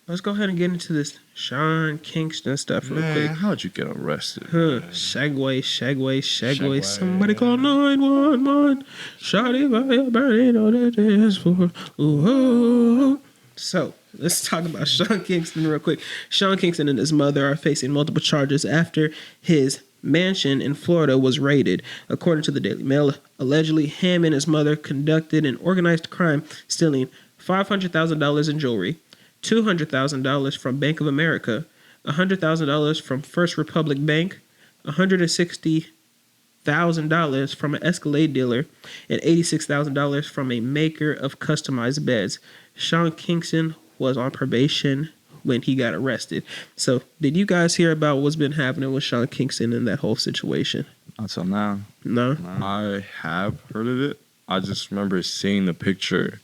let's go ahead and get into this Sean Kingston stuff real quick.
How'd you get arrested?
Segue. Somebody call 911. Shawty by burning on the dance floor. Ooh. So let's talk about Sean Kingston real quick. Sean Kingston and his mother are facing multiple charges after his mansion in Florida was raided. According to the Daily Mail, allegedly him and his mother conducted an organized crime, stealing $500,000 in jewelry, $200,000 from Bank of America, $100,000 from First Republic Bank, $160,000 from an Escalade dealer, and $86,000 from a maker of customized beds. Sean Kingston was on probation when he got arrested. So, did you guys hear about what's been happening with Sean Kingston and that whole situation?
Not till now.
No?
I have heard of it. I just remember seeing the picture,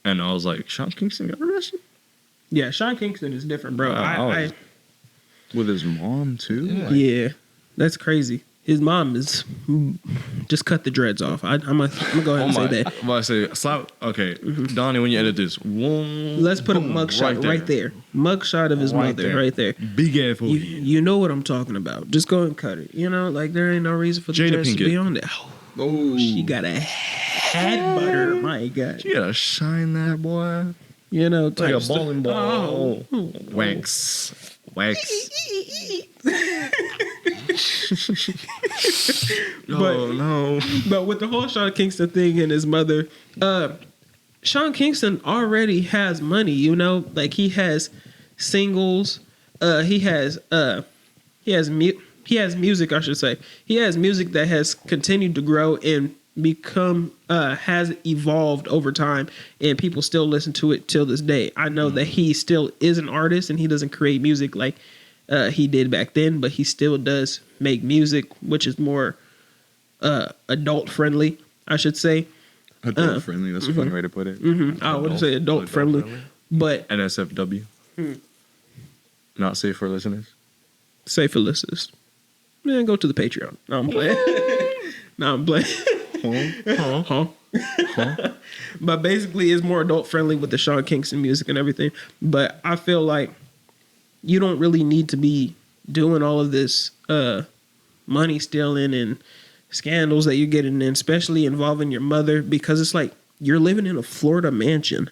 and I was like, Sean Kingston got arrested?
Yeah, Sean Kingston is different, bro.
With his mom, too?
Yeah, that's crazy. His mom is just cut the dreads off. I'm gonna go ahead and say that.
Well, I say slap. Okay, Donnie, when you edit this,
Let's put a mugshot right there. Mugshot of his mother right there.
Big ass fool.
You know what I'm talking about. Just go and cut it. You know, like there ain't no reason for the
Jada
dress to
Pinkett.
be on there. Oh, she got a head butter. My God.
You gotta shine that boy.
You know,
Like
type
a
stuff.
bowling ball.
Oh.
Wax.
But-
no.
But with the whole Sean Kingston thing and his mother, Sean Kingston already has money, you know? Like he has singles, he has music, I should say. He has music that has continued to grow and become has evolved over time, and people still listen to it till this day. I know that he still is an artist and he doesn't create music like he did back then, but he still does make music which is more adult friendly, I should say.
Adult friendly. That's a funny way to put it.
I wouldn't say adult friendly, but
NSFW. Not safe for listeners.
safe for listeners. Man, go to the Patreon. No, I'm playing. No, I'm playing. Huh? But basically, it's more adult friendly with the Sean Kingston music and everything. But I feel like you don't really need to be doing all of this money stealing and scandals that you're getting in, especially involving your mother, because it's like you're living in a Florida mansion.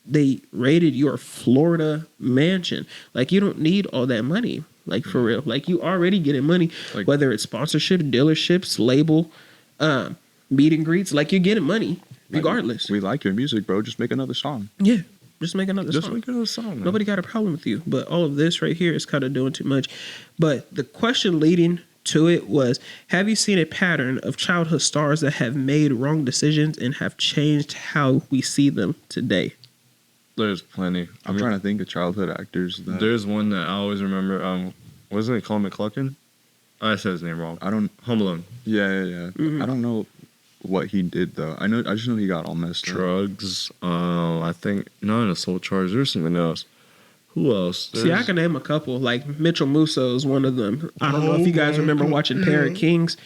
They raided your Florida mansion. Like, you don't need all that money. Like, for real. Like, you already getting money,
Like,
whether it's sponsorship, dealerships, label, meet and greets. Like, you're getting money regardless.
We like your music, bro. Just make another song.
Yeah. Just make another
just
song.
make another song. Man.
Nobody got a problem with you. But all of this right here is kind of doing too much. But the question leading to it was, have you seen a pattern of childhood stars that have made wrong decisions and have changed how we see them today?
There's plenty.
I'm trying to think of childhood actors. That
There's one that I always remember. Wasn't it Colin McCluckin? I said his name wrong.
I don't.
Home Alone.
Yeah. I don't know. what he did though. I just know he got all messed up.
Drugs. I think not an assault charge. There's something else. Who else?
See, I can name a couple. Like Mitchell Musso is one of them. I don't know if you guys remember watching Parrot Kings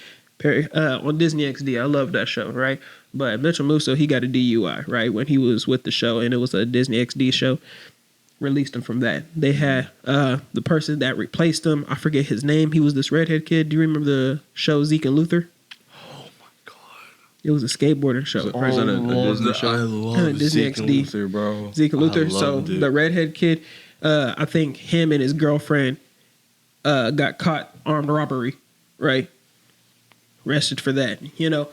on Disney XD. I love that show, right? But Mitchell Musso, he got a DUI, right, when he was with the show, and it was a Disney XD show. Released him from that. They had the person that replaced him. I forget his name. He was this redhead kid. Do you remember the show Zeke and Luther?
Oh my god!
It was a skateboarding show.
Or is that a Disney show?
I love
Disney
Zeke and
XD.
Luther, bro.
Zeke and Luther. So
loved it.
the redhead kid, I think him and his girlfriend got caught armed robbery, right? Arrested for that. You know,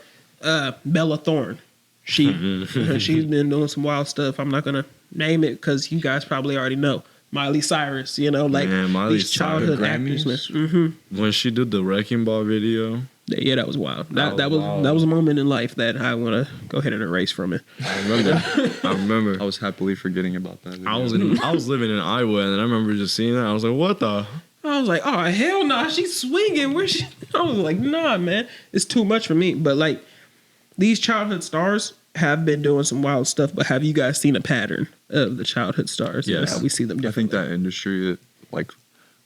Bella Thorne. She's been doing some wild stuff. I'm not gonna name it because you guys probably already know. Miley Cyrus, you know, like
Miley
these childhood
Cyrus.
actors. Mm-hmm.
When she did the Wrecking Ball video,
Yeah, that was wild. That
was
was
wild.
that was a moment in life that I want to go ahead and erase from it.
I remember.
I was happily forgetting about that.
I was living in Iowa, and I remember just seeing that. I was like, "What the?"
I was like, oh hell no, she's swinging. Where's she? I was like, nah, man, it's too much for me. But like, these childhood stars have been doing some wild stuff. But have you guys seen a pattern of the childhood stars? And
Yes.
how we see them
I
differently.
think that industry, like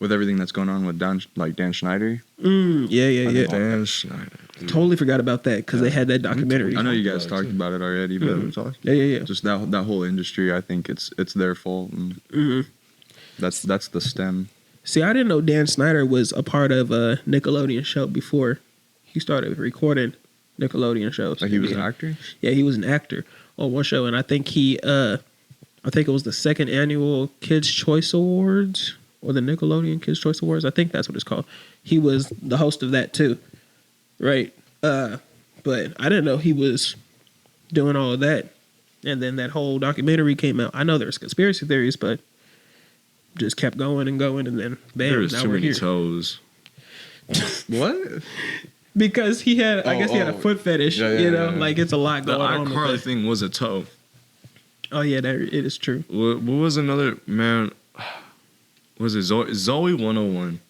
with everything that's going on with Dan Schneider.
Yeah.
Dan Schneider.
Totally forgot about that because they had that documentary.
I know you guys talked about it already, but
Yeah.
just that whole industry, I think it's their fault. And that's the stem.
See, I didn't know Dan Snyder was a part of a Nickelodeon show before he started recording Nickelodeon shows.
Like he was an actor.
Yeah, he was an actor on one show, and I think I think it was the second annual Kids Choice Awards or the Nickelodeon Kids Choice Awards. I think that's what it's called. He was the host of that too, right? But I didn't know he was doing all of that. And then that whole documentary came out. I know there's conspiracy theories, but just kept going and going, and then bam,
There was
now
too
we're
many
here.
toes.
What?
Because he had, I guess he had a foot fetish.
Yeah,
you
yeah,
know,
yeah.
like it's a lot
The
going on.
iCarly
with that.
thing was a toe.
Oh yeah, it is true.
What was another man? Was it Zoe 101?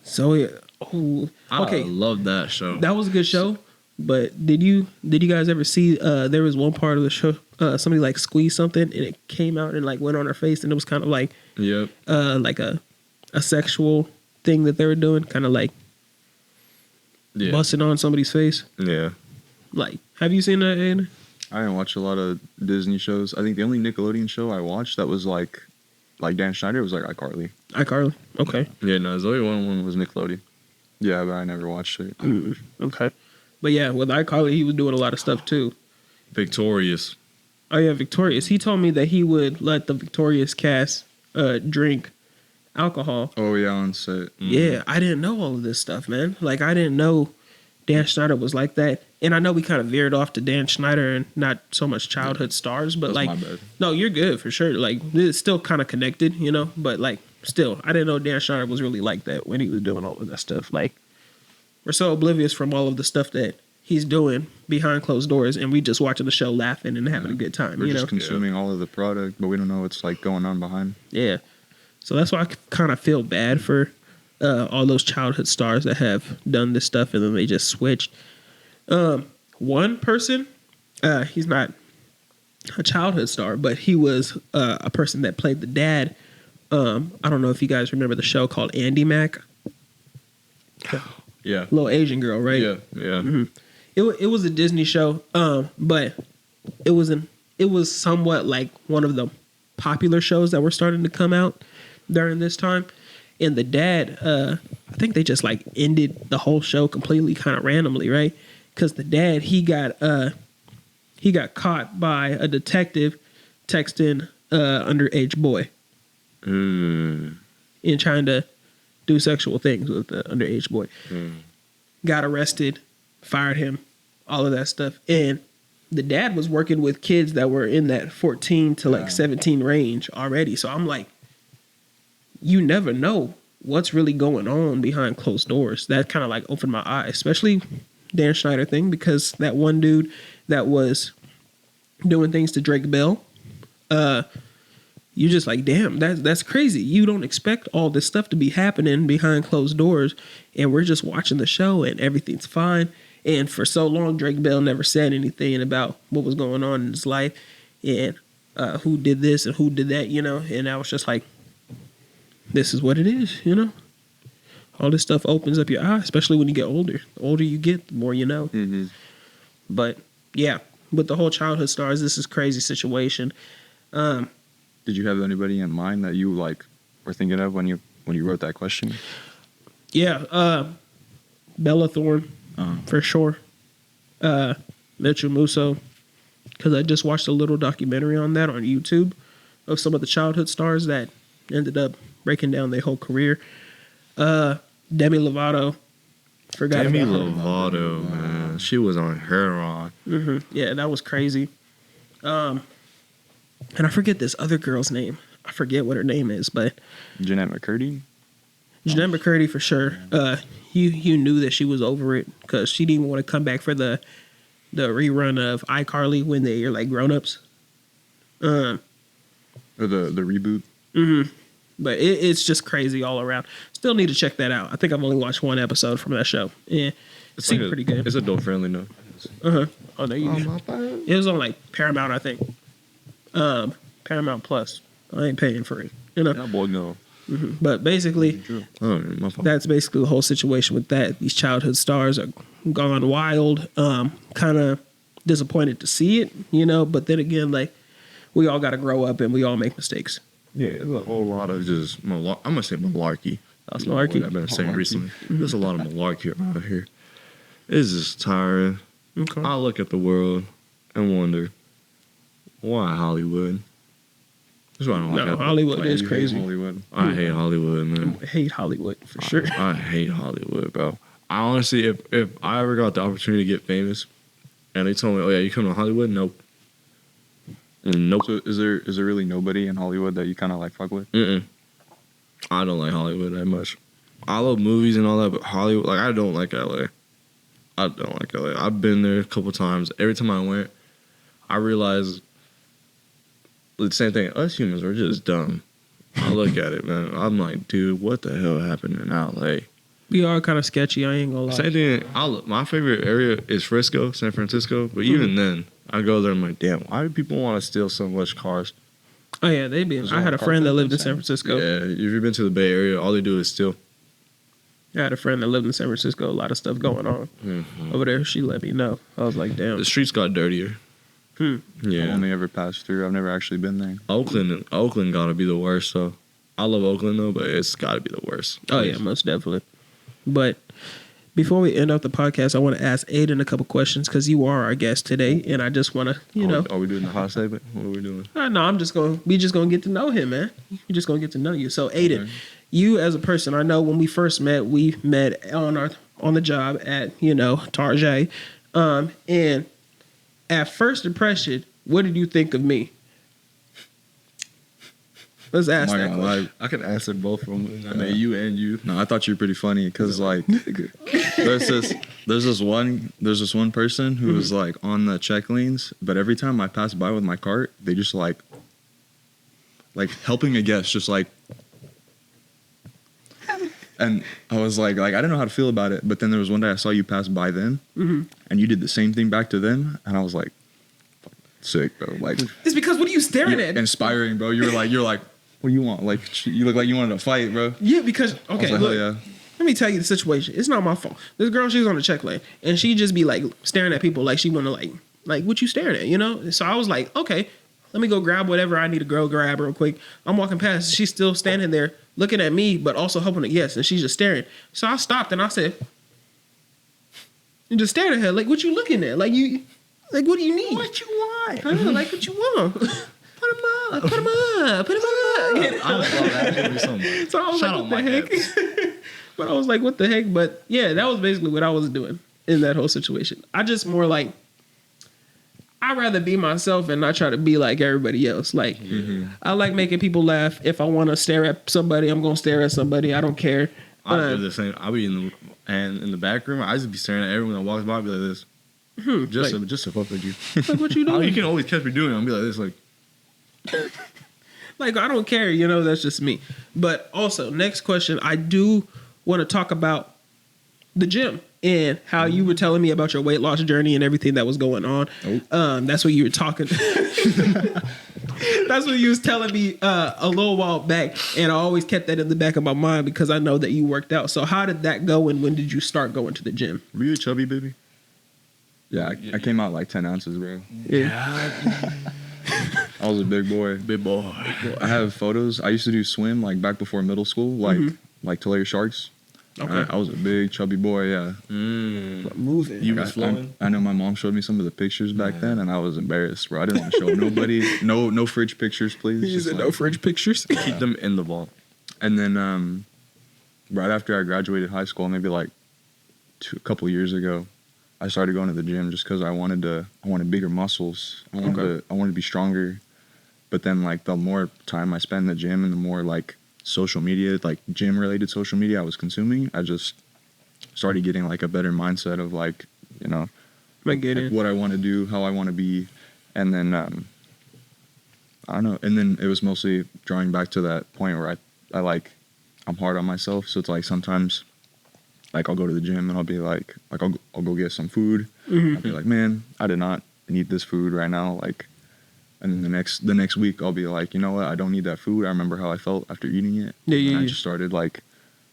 So oh, okay,
I love that show.
that was a good show. But did you guys ever see? There was one part of the show, somebody like squeezed something and it came out and like went on her face, and it was kind of like
Yep.
like a sexual thing that they were doing, kind of like
Yeah.
busting on somebody's face.
Yeah.
Like, have you seen that, Aiden?
I didn't watch a lot of Disney shows. I think the only Nickelodeon show I watched that was like Dan Schneider was like iCarly.
iCarly. Okay.
Yeah. No, Zoe 101 was Nickelodeon.
Yeah, but I never watched it.
Okay. But yeah, with iCarly, he was doing a lot of stuff too.
Victorious.
Oh yeah, Victorious. He told me that he would let the Victorious cast drink alcohol.
Oh yeah, on set.
Yeah, I didn't know all of this stuff, man. Like, I didn't know Dan Schneider was like that. And I know we kind of veered off to Dan Schneider and not so much childhood stars, but
That's
like,
my bad.
no, you're good for sure. Like, it's still kind of connected, you know. But like, still, I didn't know Dan Schneider was really like that when he was doing all of that stuff. Like, we're so oblivious from all of the stuff that he's doing behind closed doors, and we just watching the show, laughing and having a good time.
We're
you know,
just consuming all of the product, but we don't know what's like going on behind.
yeah. So that's why I kind of feel bad for all those childhood stars that have done this stuff and then they just switched. One person, he's not a childhood star, but he was a person that played the dad. I don't know if you guys remember the show called Andy Mac,
Yeah.
little Asian girl, right?
Yeah. Yeah.
It was a Disney show, but it was somewhat like one of the popular shows that were starting to come out during this time. And the dad, I think they just like ended the whole show completely kind of randomly, right? Because the dad, he got caught by a detective texting underage boy and trying to do sexual things with the underage boy. Got arrested, fired him, all of that stuff. And the dad was working with kids that were in that 14 to like 17 range already. So I'm like, you never know what's really going on behind closed doors. That kind of like opened my eyes, especially Dan Schneider thing, because that one dude that was doing things to Drake Bell, you just like, damn, that's crazy. You don't expect all this stuff to be happening behind closed doors, and we're just watching the show and everything's fine. And for so long, Drake Bell never said anything about what was going on in his life and who did this and who did that, you know. And I was just like, this is what it is, you know. All this stuff opens up your eyes, especially when you get older. The older you get, the more you know.
Mm-hmm.
But yeah, with the whole childhood stars, this is a crazy situation.
Did you have anybody in mind that you like were thinking of when you wrote that question?
Yeah, Bella Thorne, for sure. Mitchell Musso, because I just watched a little documentary on that on YouTube of some of the childhood stars that ended up breaking down their whole career. Demi Lovato. Forgot
Demi
about her.
Lovato, man. She was on heroin.
Mm-hmm. Yeah, that was crazy. And I forget this other girl's name. I forget what her name is, but
Jeanette McCurdy?
Jeanette McCurdy for sure. You knew that she was over it because she didn't even want to come back for the rerun of iCarly when they are like grown-ups.
Or the reboot?
Mm-hmm. But it's just crazy all around. Still need to check that out. I think I've only watched one episode from that show. Yeah, it seemed pretty good.
It's adult friendly, no?
Uh-huh. Oh, there you go. It was on like Paramount, I think. Paramount Plus. I ain't paying for it. You know?
That boy no.
Mm-hmm. But basically, that's basically the whole situation with that. These childhood stars are gone wild. Kind of disappointed to see it, you know? But then again, like, we all got to grow up and we all make mistakes.
Yeah, there's a whole lot of just I'm gonna say malarkey. That's
malarkey.
what I've been saying recently. There's a lot of malarkey around here. It's just tiring.
Okay.
I look at the world and wonder why Hollywood. That's why I don't like it.
Hollywood is crazy.
Hollywood.
I hate Hollywood, man.
I hate Hollywood for sure.
I hate Hollywood, bro. I honestly, if I ever got the opportunity to get famous, and they told me, "Oh yeah, you come to Hollywood," nope. Nope.
So is there really nobody in Hollywood that you kind of like fuck with?
I don't like Hollywood that much. I love movies and all that, but Hollywood, like, I don't like LA. I don't like LA. I've been there a couple times. Every time I went, I realized the same thing. Us humans are just dumb. I look at it, man. I'm like, dude, what the hell happened in LA?
We are kind of sketchy. I ain't gonna lie.
Same thing. My favorite area is Frisco, San Francisco. But even then, I go there and I'm like, damn, why do people want to steal so much cars?
Oh yeah, they be. I had a friend that lived in San Francisco.
Yeah, if you've been to the Bay Area, all they do is steal.
I had a friend that lived in San Francisco. A lot of stuff going on over there. She let me know. I was like, damn.
The streets got dirtier.
I've
Yeah.
only ever passed through. I've never actually been there.
Oakland gotta be the worst. So I love Oakland though, but it's gotta be the worst.
Oh yeah, most definitely. But before we end up the podcast, I want to ask Aiden a couple questions because you are our guest today, and I just want to, you know.
Are we doing the hot segment? What are we doing?
No, we just gonna get to know him, man. We just gonna get to know you. So Aiden, you as a person, I know when we first met, we met on the job at, you know, Tarjay. And at first impression, what did you think of me? Let's ask that question.
I can answer both of them.
I mean, you and you. No, I thought you were pretty funny because like there's this one person who was like on the check lanes, but every time I pass by with my cart, they just like helping a guest, just like. And I was like I didn't know how to feel about it, but then there was one day I saw you pass by them, and you did the same thing back to them, and I was like, sick, bro. Like,
it's because what are you staring at?
Inspiring, bro. You're like, what do you want? Like, you look like you wanted to fight, bro.
Yeah, because okay,
like,
look,
yeah.
Let me tell you the situation. It's not my fault. This girl, she was on the check lane, and she just be like staring at people like she want to like what you staring at, you know? So I was like, okay, let me go grab whatever I need to go grab real quick. I'm walking past. She's still standing there looking at me, but also hoping to yes, and she's just staring. So I stopped and I said, and just stared at her like, what you looking at? Like what do you need?
What you want?
I don't know, like what you want. Put him up. You know?
I love that movie so much.
So I was
Shout
like,
out
what the heck? But I was like, what the heck? But yeah, that was basically what I was doing in that whole situation. I just more like, I'd rather be myself and not try to be like everybody else. Like, I like making people laugh. If I want to stare at somebody, I'm going to stare at somebody. I don't care.
I do the same. I'll be in the back room. I just be staring at everyone that walks by. I'll be like this. Just to fuck with you.
Like, what you doing?
You can always catch me doing it. I'll be like this, like.
Like, I don't care, you know, that's just me. But also, next question, I do want to talk about the gym. and how you were telling me about your weight loss journey and everything that was going on. That's what you were talking. That's what you was telling me a little while back, and I always kept that in the back of my mind because I know that you worked out. So how did that go, and when did you start going to the gym?
Were you a chubby baby?
Yeah, I came out like 10 ounces, bro.
Yeah.
I was a big boy.
Big boy.
I have photos. I used to do swim like back before middle school, like Tulare Sharks.
Okay.
I was a big chubby boy. Yeah.
Moving.
You was flowing?
I know my mom showed me some of the pictures back then, and I was embarrassed, bro. I didn't want to show nobody. No fridge pictures, please.
You
Just
said
like-
no fridge pictures.
Keep them in the vault.
And then right after I graduated high school, maybe like a couple years ago, I started going to the gym just because I wanted bigger muscles. I wanted to be stronger. But then like the more time I spent in the gym and the more like social media, like gym related social media I was consuming, I just started getting like a better mindset of like, you know,
I get it.
what I want to do, how I want to be. And then I don't know. And then it was mostly drawing back to that point where I'm hard on myself. So it's like sometimes like I'll go to the gym and I'll be like I'll go get some food. I'll be like, man, I did not need this food right now. Like, and then the next week I'll be like, you know what? I don't need that food. I remember how I felt after eating it.
Yeah.
I just started like,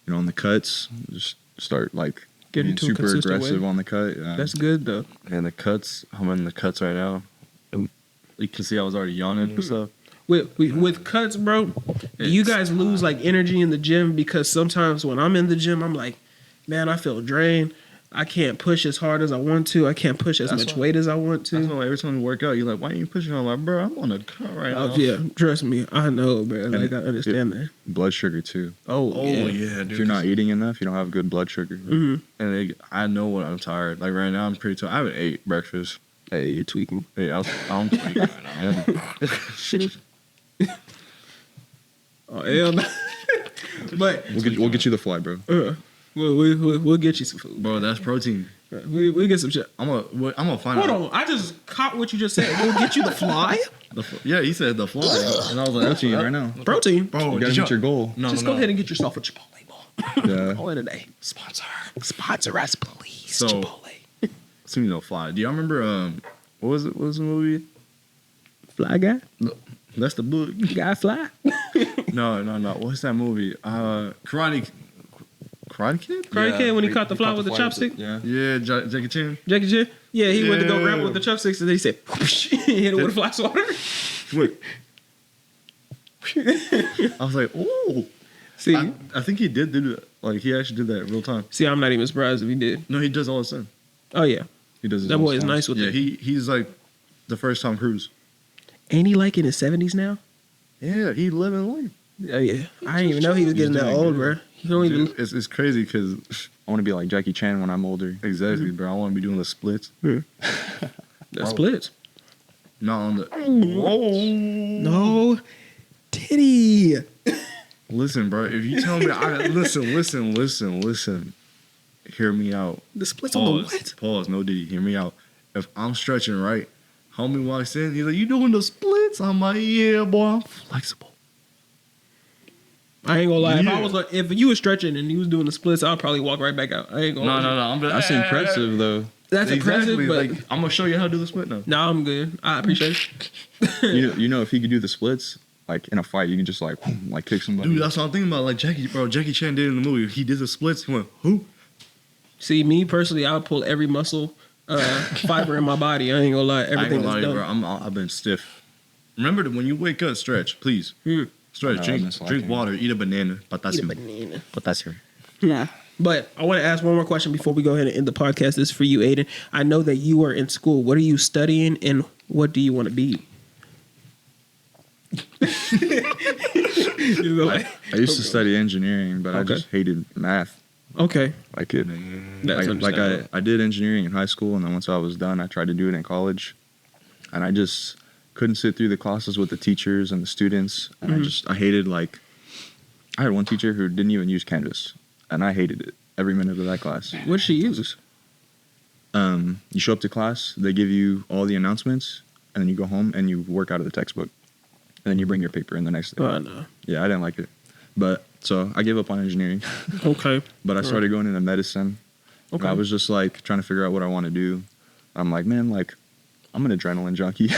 you know, on the cuts, just start like
Getting
being
to a
super
consistent
aggressive
way.
on the cut. Yeah.
That's good though.
And the cuts, I'm in the cuts right now. You can see I was already yawning and stuff.
With cuts, bro, do you guys lose like energy in the gym? Because sometimes when I'm in the gym, I'm like, man, I feel drained. I can't push as hard as I want to. I can't push as much weight as I want to.
That's why every time you work out, you're like, why ain't you pushing? I'm like, bro, I'm on a cut right now.
Yeah, trust me, I know, bro. Like,
it-
I understand that.
blood sugar too.
Oh, yeah.
dude.
If you're not eating enough, you don't have good blood sugar.
And I know when I'm tired. Like right now, I'm pretty tired. I haven't ate breakfast.
Hey, you're tweaking.
Hey, I'm tweaking right now.
Oh, hell no. But
We'll get you the fly, bro.
we'll get you some food.
Bro, that's protein.
We'll get some shit.
I'm gonna find
Hold
out.
on, I just caught what you just said. We'll get you the fly?
Yeah, he said the fly, and I was like,
Protein right now.
Protein.
Bro,
You gotta meet your goal.
No,
Just
no,
go ahead and get yourself a Chipotle bowl.
Yeah.
Call it a day. Sponsor us, please.
So-
Chipotle.
Speaking of fly, do y'all remember what was it? What was the movie?
Fly guy?
That's the book.
Guy fly?
No. What's that movie? Karate Kid.
Karate Kid when he caught the fly with the chopstick?
Yeah.
Yeah, Jackie Chan.
Jackie Chan? Yeah, he went to go
Yeah.
grab it with the chopsticks and then he said, he hit it with a fly swatter.
Wait. I was like, oh.
See,
I think he did do that. Like he actually did that in real time.
I'm not even surprised if he did.
No, he does all the time.
Oh, yeah.
He does his
That
own
boy is
stunts.
nice with
Yeah,
it.
he's like the first Tom Cruise.
Ain't he like in his 70s now?
Yeah, he living life.
Oh, yeah. I didn't even know he was getting that
doing
old,
good.
bro. He don't even.
Dude, it's crazy because
I want to be like Jackie Chan when I'm older.
exactly, bro. I want to be doing the splits.
The splits.
Not on the.
No. Titty.
Listen, bro. If you tell me, listen. Hear me out.
The splits on the
Pause.
what?
Pause. No Diddy. Hear me out. If I'm stretching right, homie walks in. He's like, "You doing the splits?" I'm like, "Yeah, boy. I'm flexible."
I ain't gonna lie.
Yeah.
If you was stretching and you was doing the splits, I'll probably walk right back out. I ain't gonna.
No. I'm just,
That's impressive though.
That's impressive, but
like, I'm gonna show you how to do the split now.
no, I'm good. I appreciate it.
You know if he could do the splits, like in a fight, you can just like kick somebody.
Dude, that's what I'm thinking about. Like Jackie Chan did in the movie. He did the splits. He went, who?
See, me personally, I'll pull every muscle fiber in my body. I ain't gonna lie.
I ain't
Everything
gonna lie
is
to you,
done.
bro. I've been stiff. Remember that when you wake up, stretch, please. Stretch.
No,
drink
I'm slacking.
water. Eat a banana.
Eat a
Potassium.
banana.
Potassium.
Yeah. But I want to ask one more question before we go ahead and end the podcast. This is for you, Aiden. I know that you are in school. What are you studying and what do you want to be?
I used to study engineering, but I
Okay.
just hated math.
Okay.
Like it.
That's understandable.
I did engineering in high school, and then once I was done, I tried to do it in college, and I just couldn't sit through the classes with the teachers and the students, and I hated like. I had one teacher who didn't even use Canvas, and I hated it every minute of that class.
What she use?
You show up to class, they give you all the announcements, and then you go home and you work out of the textbook, and then you bring your paper in the next day.
Oh, no.
Yeah, I didn't like it, but so I gave up on engineering.
Okay.
But I started going into medicine,
Okay.
I was just like trying to figure out what I want to do. I'm like, man, like I'm an adrenaline junkie.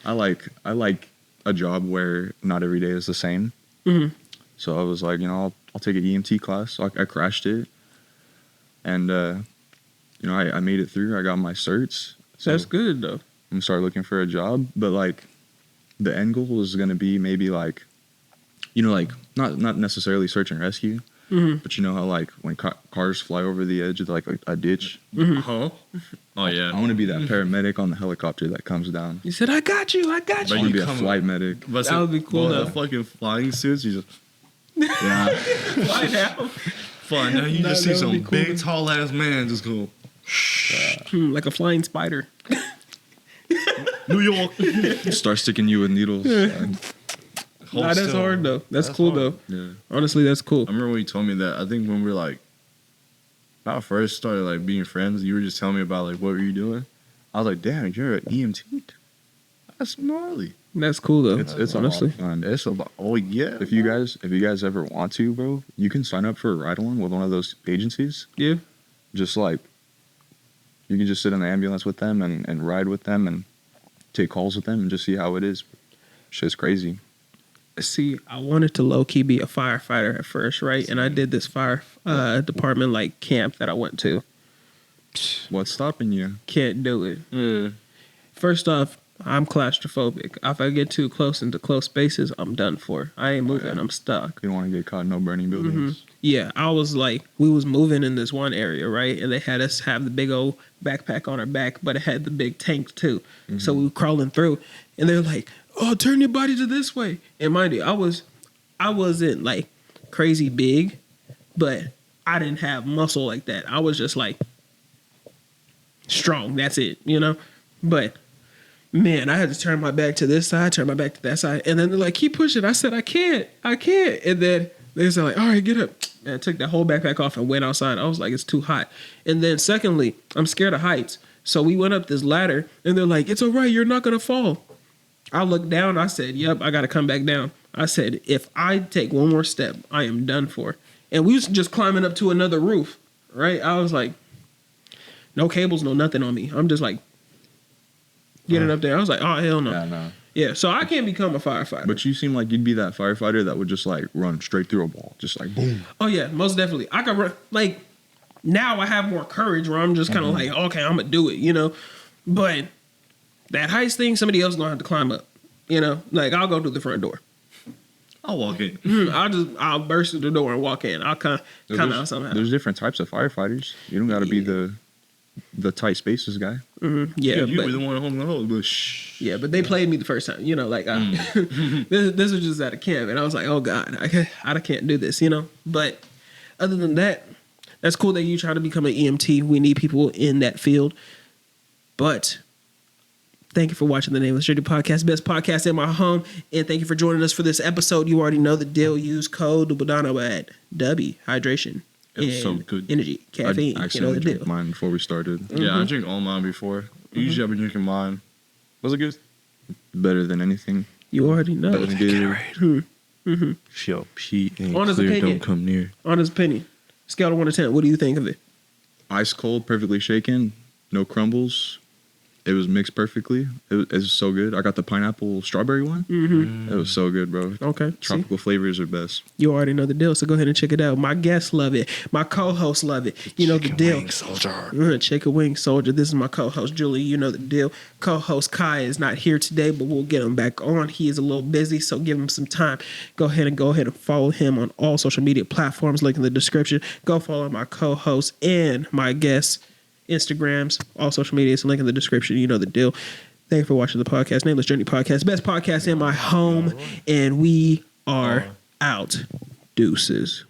I like a job where not every day is the same.
Mm-hmm.
So I was like, I'll take an EMT class. So I crashed it, and I made it through. I got my certs. So
That's good though.
I'm gonna start looking for a job, but like the end goal is gonna be maybe like, like not necessarily search and rescue, but you know how like when cars fly over the edge of like a ditch.
Huh? Oh yeah.
I want to be that paramedic on the helicopter that comes down.
You said, I got you.
But
I want to
you
be a
come-
flight medic.
But
That would be cool,
The
though.
fucking flying suits, you just
Yeah,
Why now?
fun. Now you just see
That would
some
be cool.
big tall ass man just go
Like a flying spider.
New York.
start sticking you with needles.
Hold
Nah, that's
still.
hard though. That's cool
hard.
though.
Yeah,
Honestly, that's cool.
I remember when you told me that. I think when we were like, when I first started like being friends, you were just telling me about like what were you doing. I was like, damn, you're an EMT. That's gnarly.
That's cool though.
it's
honestly.
a lot of fun.
It's a lot. Oh yeah.
If you guys ever want to, bro, you can sign up for a ride along with one of those agencies.
Yeah.
Just like you can just sit in the ambulance with them and ride with them and take calls with them and just see how it is. Shit's crazy.
See, I wanted to low key be a firefighter at first, right? And I did this fire department like camp that I went to.
What's stopping you?
Can't do it.
Yeah.
First off, I'm claustrophobic. If I get too close into close spaces, I'm done for. I ain't moving. I'm stuck.
You don't want to get caught in no burning buildings.
Yeah, I was like, we was moving in this one area, right? And they had us have the big old backpack on our back, but it had the big tank too. So we were crawling through, and they're like, "Oh, turn your body to this way." And mind you, I wasn't like crazy big, but I didn't have muscle like that. I was just like strong. That's it, But man, I had to turn my back to this side, turn my back to that side, and then they're like, "Keep pushing." I said, I can't. And then they said like, "All right, get up." And I took that whole backpack off and went outside. I was like, it's too hot. And then secondly, I'm scared of heights. So we went up this ladder, and they're like, "It's all right. You're not going to fall." I looked down. I said, "Yep, I got to come back down." I said, if I take one more step, I am done for. And we was just climbing up to another roof, right? I was like, no cables, no nothing on me. I'm just like, getting up there. I was like, oh, hell no.
Yeah, no.
Yeah, so I can't become a firefighter.
But you seem like you'd be that firefighter that would just like run straight through a wall, just like boom.
Oh yeah, most definitely. I can run. Like now, I have more courage where I'm just kind of like, okay, I'm gonna do it, But that heights thing, somebody else gonna have to climb up, Like I'll go through the front door.
I'll walk in.
I'll burst through the door and walk in. I'll come out somehow.
There's different types of firefighters. You don't got to be the tight spaces guy.
Yeah,
you
but,
were the one holding the hose, but shh.
yeah, but they played me the first time, Like this was just at a camp, and I was like, oh god, I can't do this, But other than that, that's cool that you try to become an EMT. We need people in that field. But thank you for watching the Nameless Journey podcast, best podcast in my home, and thank you for joining us for this episode. You already know the deal. Use code DUBBLEDONO at Dubby Hydration.
It was so
and
good.
Energy, caffeine.
I
You know the
accidentally
deal.
drank mine before we started.
Yeah, I drink all mine before. Usually I've been drinking mine. Was it good?
Better than anything.
You already know.
Better than good.
Yo, pee ain't
Honest
clear,
opinion.
don't come near.
Honest opinion. Scale of 1 to 10. What do you think of it?
Ice cold, perfectly shaken, no crumbles. It was mixed perfectly. It was so good. I got the pineapple strawberry one. It was so good, bro.
Okay. See?
Tropical flavors are best.
You already know the deal, so go ahead and check it out. My guests love it. My co-hosts love it. You know the deal. Chicken wing soldier. This is my co-host Julie. You know the deal. Co-host Kai is not here today, but we'll get him back on. He is a little busy, so give him some time. Go ahead and follow him on all social media platforms. Link in the description. Go follow my co-host and my guests. Instagrams, all social medias, link in the description. You know the deal. Thank you for watching the podcast. Nameless Journey Podcast. Best podcast in my home. And we are out. Deuces.